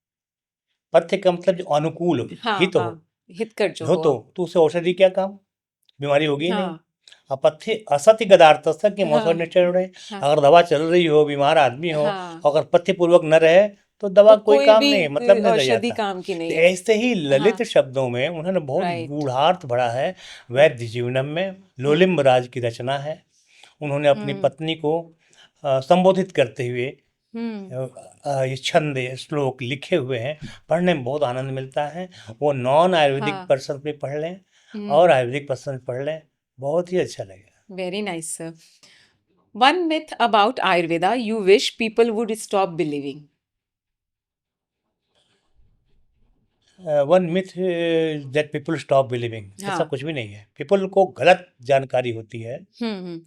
पथ्य का मतलब जो अनुकूल हो, हाँ हित हो, हाँ। हितकर जो हो हो। तो उसे औषधि क्या काम, बीमारी होगी ही नहीं। हाँ। अपथ्य असत्य गदार्थस्य कि हाँ मौसम। हाँ अगर दवा चल रही हो, बीमार आदमी हो, हाँ, अगर पथ्य पूर्वक न रहे तो दवा तो कोई कोई काम भी नहीं, मतलब नहीं रह औषधि जाता। काम की तो नहीं है। ऐसे ही हाँ, ललित शब्दों में उन्होंने बहुत राइट। गूढ़ार्थ भरा है। वैद्य जीवनम में लोलिम्ब राज की रचना है। उन्होंने अपनी हम्म पत्नी को संबोधित करते हुए हम्म ये छंद, ये श्लोक लिखे हुए हैं। पढ़ने में बहुत आनंद मिलता है। वो नॉन आयुर्वेदिक हाँ। पर्सन भी पढ़ लें और हम्म आयुर्वेदिक पर्सन पढ़ लें, बहुत ही अच्छा लगेगा। Very nice sir. One myth about Ayurveda you wish people would stop believing. One myth that people stop believing, ऐसा हाँ। कुछ भी नहीं है। पीपल को गलत जानकारी होती है। हम्म।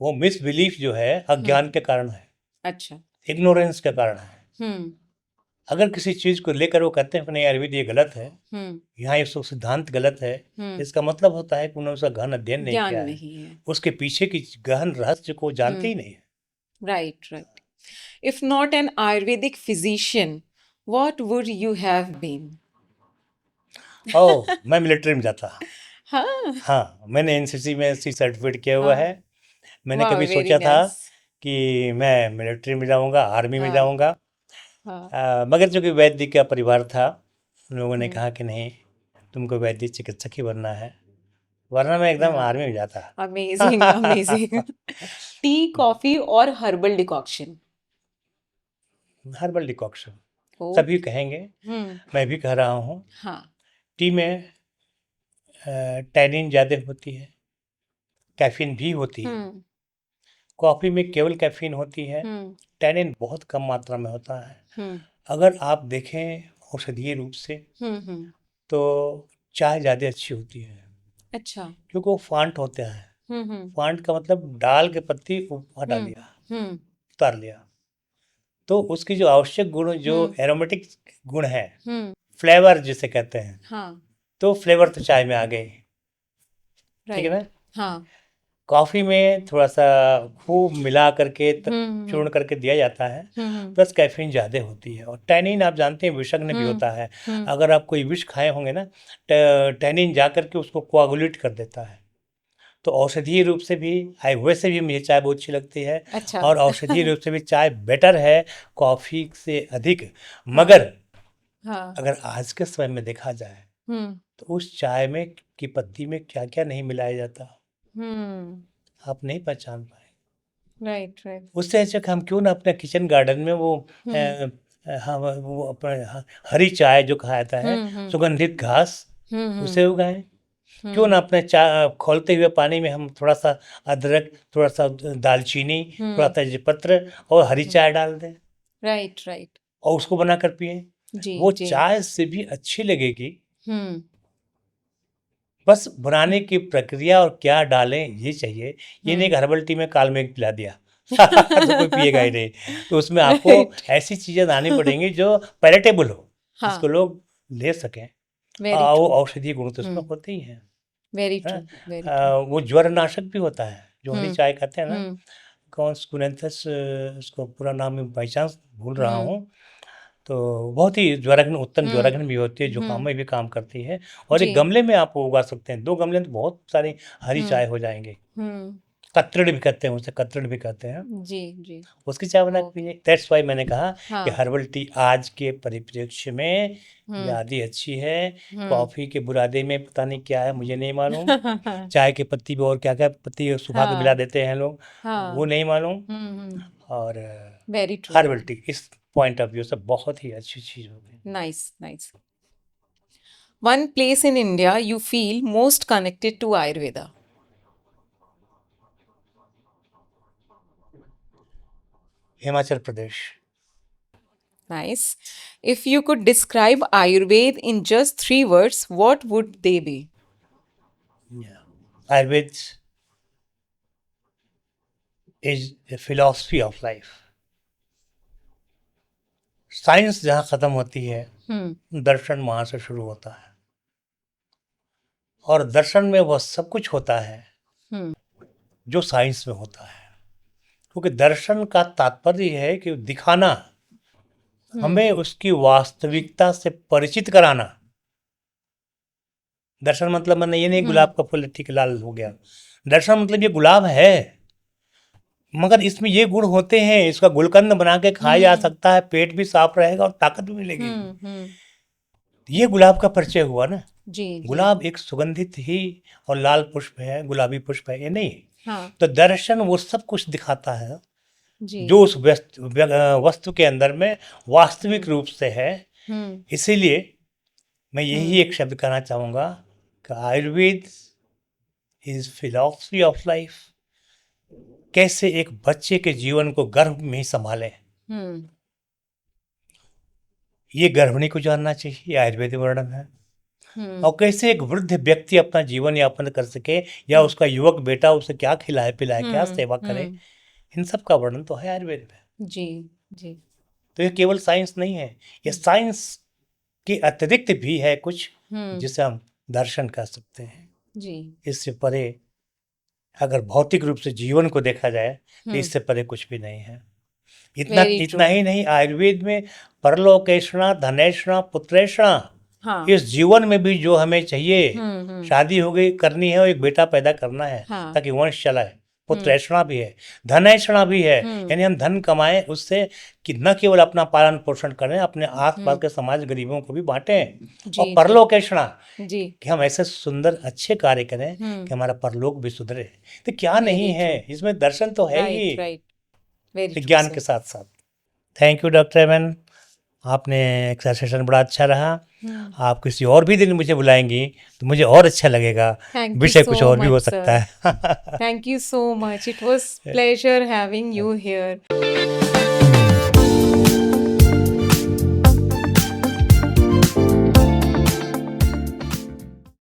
वो मिस बिलीफ जो है हम्म। अज्ञान के कारण है, अच्छा। इग्नोरेंस के कारण है। हम्म अगर किसी चीज़ को लेकर वो कहते हैं कि नहीं आयुर्वेद ये गलत है, हम्म यहाँ ये सिद्धांत गलत है, हम्म इसका मतलब होता है कि उन्होंने उसका गहन अध्ययन नहीं ज्ञान किया है। नहीं है। उसके पीछे की गहन रहस्य को जानते ही हम्म नहीं है। Right right. If not an Ayurvedic physician, what would you have been? ओह, मैं मिलिट्री में जाता। हाँ हाँ, मैंने एनसीसी में सी सर्टिफिकेट किया हुआ हाँ। है। मैंने वाह कभी वेरी सोचा था नाइस। कि मैं मिलिट्री में जाऊंगा, आर्मी में हाँ जाऊंगा। हाँ। मगर चूंकि वैद्य का परिवार था, उन लोगों ने हम्म कहा कि नहीं, तुमको वैद्य चिकित्सक ही बनना है, वरना मैं एकदम हाँ। आर्मी में जाता। Amazing amazing. टी कॉफी और हर्बल डिकॉक्शन? हर्बल डिकॉक्शन, ओ। सभी कहेंगे, हम्म। मैं भी कह रहा हूँ। हाँ। टी में टैनिन ज़्यादा होती है, कैफीन भी होती है। हम्म कॉफ़ी में केवल कैफीन होती है, हम्म टैनिन बहुत कम मात्रा में होता है। हम्म अगर आप देखें औषधीय रूप से हम्म। तो चाय ज़्यादा अच्छी होती है, अच्छा। क्योंकि वो फांट होता है। हम्म। फांट का मतलब डाल के पत्ती हटा हम्म लिया, हम्म उतार लिया। तो उसकी जो आवश्यक गुण, जो हम्म एरोमेटिक गुण है, हम्म। फ्लेवर जिसे कहते हैं, हाँ। तो फ्लेवर तो चाय में आ गए। ठीक है राइट। ना। हाँ। कॉफ़ी में थोड़ा सा खूब मिला करके हम्म चूर्ण करके दिया जाता है, हम्म प्लस कैफीन ज़्यादा होती है। और टैनिन आप जानते हैं विषग्न भी हम्म होता है। हम्म। अगर आप कोई विष खाए होंगे ना, टैनिन जा करके उसको कोआगुलेट कर देता है। तो औषधीय रूप से भी, वैसे भी मुझे चाय बहुत अच्छी लगती है, अच्छा। और औषधीय रूप से भी चाय बेटर है कॉफ़ी से अधिक। हाँ मगर हाँ। अगर आज के समय में देखा जाए हम्म तो उस चाय में की पत्ती में क्या क्या नहीं मिलाया जाता, हम्म। आप नहीं पहचान पाए। Right right. उससे अच्छा कि हम क्यों ना अपने किचन गार्डन में वो हम्म हम वो अपने हरी चाय जो कहा जाता है, हम्म सुगंधित घास, हम्म उसे उगाएं। क्यों ना हम्म अपने चा खौलते हुए पानी में हम थोड़ा सा अदरक, थोड़ा सा दालचीनी, थोड़ा हम्म सा तेजपत्र और हरी चाय डाल दें राइट राइट। और उसको बनाकर पिए। जी वो जी। चाय से भी अच्छी लगेगी। हम्म बस बनाने की प्रक्रिया और क्या डालें ये चाहिए। ये नहीं हम्म। कि हर्बल टी में काल मेघ पिला दिया तो कोई पिएगा ही नहीं। तो उसमें आपको राइट। ऐसी चीज़ें लानी पड़ेंगी जो पैलेटेबल हो, जिसको हाँ। लोग ले सकें। वेरी वो ट्रू। औषधीय गुण तो उसमें हम्म होते ही हैं। वेरी है ट्रू ना? Very true. वो ज्वरनाशक भी होता है जो हरी हम्म चाय कहते हैं ना। हम्म कौन स्कुलेंथस, उसको पूरा नाम मैं बाई चांस भूल रहा हम्म हूँ। तो बहुत ही ज्वरग्न, उत्तम हम्म ज्वरग्न भी होती है, जुकाम हम्म। में भी काम करती है। और जी। एक गमले में आप उगा सकते हैं, 2 गमले में तो बहुत सारी हरी हम्म चाय हो जाएंगे। हम्म। कतरड़ भी कहते हैं उसे, कतरड़ भी कहते हैं। जी जी। उसकी चाय बना के ओके। पीजिए। दैट्स वाई मैंने कहा कि हाँ। हर्बल टी आज के परिप्रेक्ष्य में हम्म ज़्यादा अच्छी है। हम्म। कॉफ़ी के बुरादे में पता नहीं क्या है, मुझे नहीं मालूम। चाय की पत्ती में और क्या क्या पत्ती सुखा के मिला हाँ देते हैं लोग, वो हाँ। नहीं मालूम। हम्म। और वेरी ट्रू। हर्बल टी इस पॉइंट ऑफ व्यू से बहुत ही अच्छी चीज़ होगी। Nice nice. One place in India you feel most connected to Ayurveda? Himachal Pradesh. Nice. If you could describe Ayurveda in just 3 words, what would they be? Ayurveda is a philosophy of life. Science जहाँ ख़त्म होती है, Hmm. दर्शन वहाँ से शुरू होता है। और दर्शन में वह सब कुछ होता है Hmm. जो साइंस में होता है। क्योंकि दर्शन का तात्पर्य है कि दिखाना, Hmm. हमें उसकी वास्तविकता से परिचित कराना। दर्शन मतलब मैंने ये नहीं Hmm. गुलाब का फूल ठीक लाल हो गया। दर्शन मतलब ये गुलाब है, मगर इसमें ये गुण होते हैं, इसका गुलकंद बना के खाया जा सकता है, पेट भी साफ रहेगा और ताकत भी मिलेगी। ये गुलाब का परिचय हुआ ना। जी जी। गुलाब एक सुगंधित ही और लाल पुष्प है, गुलाबी पुष्प है, ये नहीं। हाँ तो दर्शन वो सब कुछ दिखाता है जी। जो उस वस्तु के अंदर में वास्तविक रूप से है। इसीलिए मैं यही एक शब्द कहना चाहूँगा कि Ayurveda is philosophy of life. कैसे एक बच्चे के जीवन को गर्भ में ही संभालें, ये गर्भिणी को जानना चाहिए, आयुर्वेदिक वर्णन है। और कैसे एक वृद्ध व्यक्ति अपना जीवन यापन कर सके, या उसका युवक बेटा उसे क्या खिलाए पिलाए, क्या सेवा करे, इन सब का वर्णन तो है आयुर्वेद में। जी जी। तो ये केवल साइंस नहीं है, ये साइंस के अतिरिक्त भी है कुछ जिसे हम दर्शन कह सकते हैं जी। इससे परे अगर भौतिक रूप से जीवन को देखा जाए तो इससे परे कुछ भी नहीं है। इतना ही नहीं, आयुर्वेद में परलोकेषणा धनेषणा पुत्रेषणा, इस जीवन में भी जो हमें चाहिए, शादी हो गई करनी है और एक बेटा पैदा करना है ताकि वंश चलाए, पुत्रेषणा भी है, धनेषणा भी है, यानी हम धन कमाएं उससे कि न केवल अपना पालन पोषण करें, अपने आसपास के समाज गरीबों को भी बांटें। और परलोकेषणा कि हम ऐसे सुंदर अच्छे कार्य करें कि हमारा परलोक भी सुधरे। तो क्या नहीं है इसमें, दर्शन तो है ही विज्ञान के साथ साथ। थैंक यू डॉक्टर एमएन, आपने एक सेशन बड़ा अच्छा रहा। आप किसी और भी दिन मुझे बुलाएंगी तो मुझे और अच्छा लगेगा, विषय कुछ और भी हो सकता है। Thank you so much, it was pleasure having you here.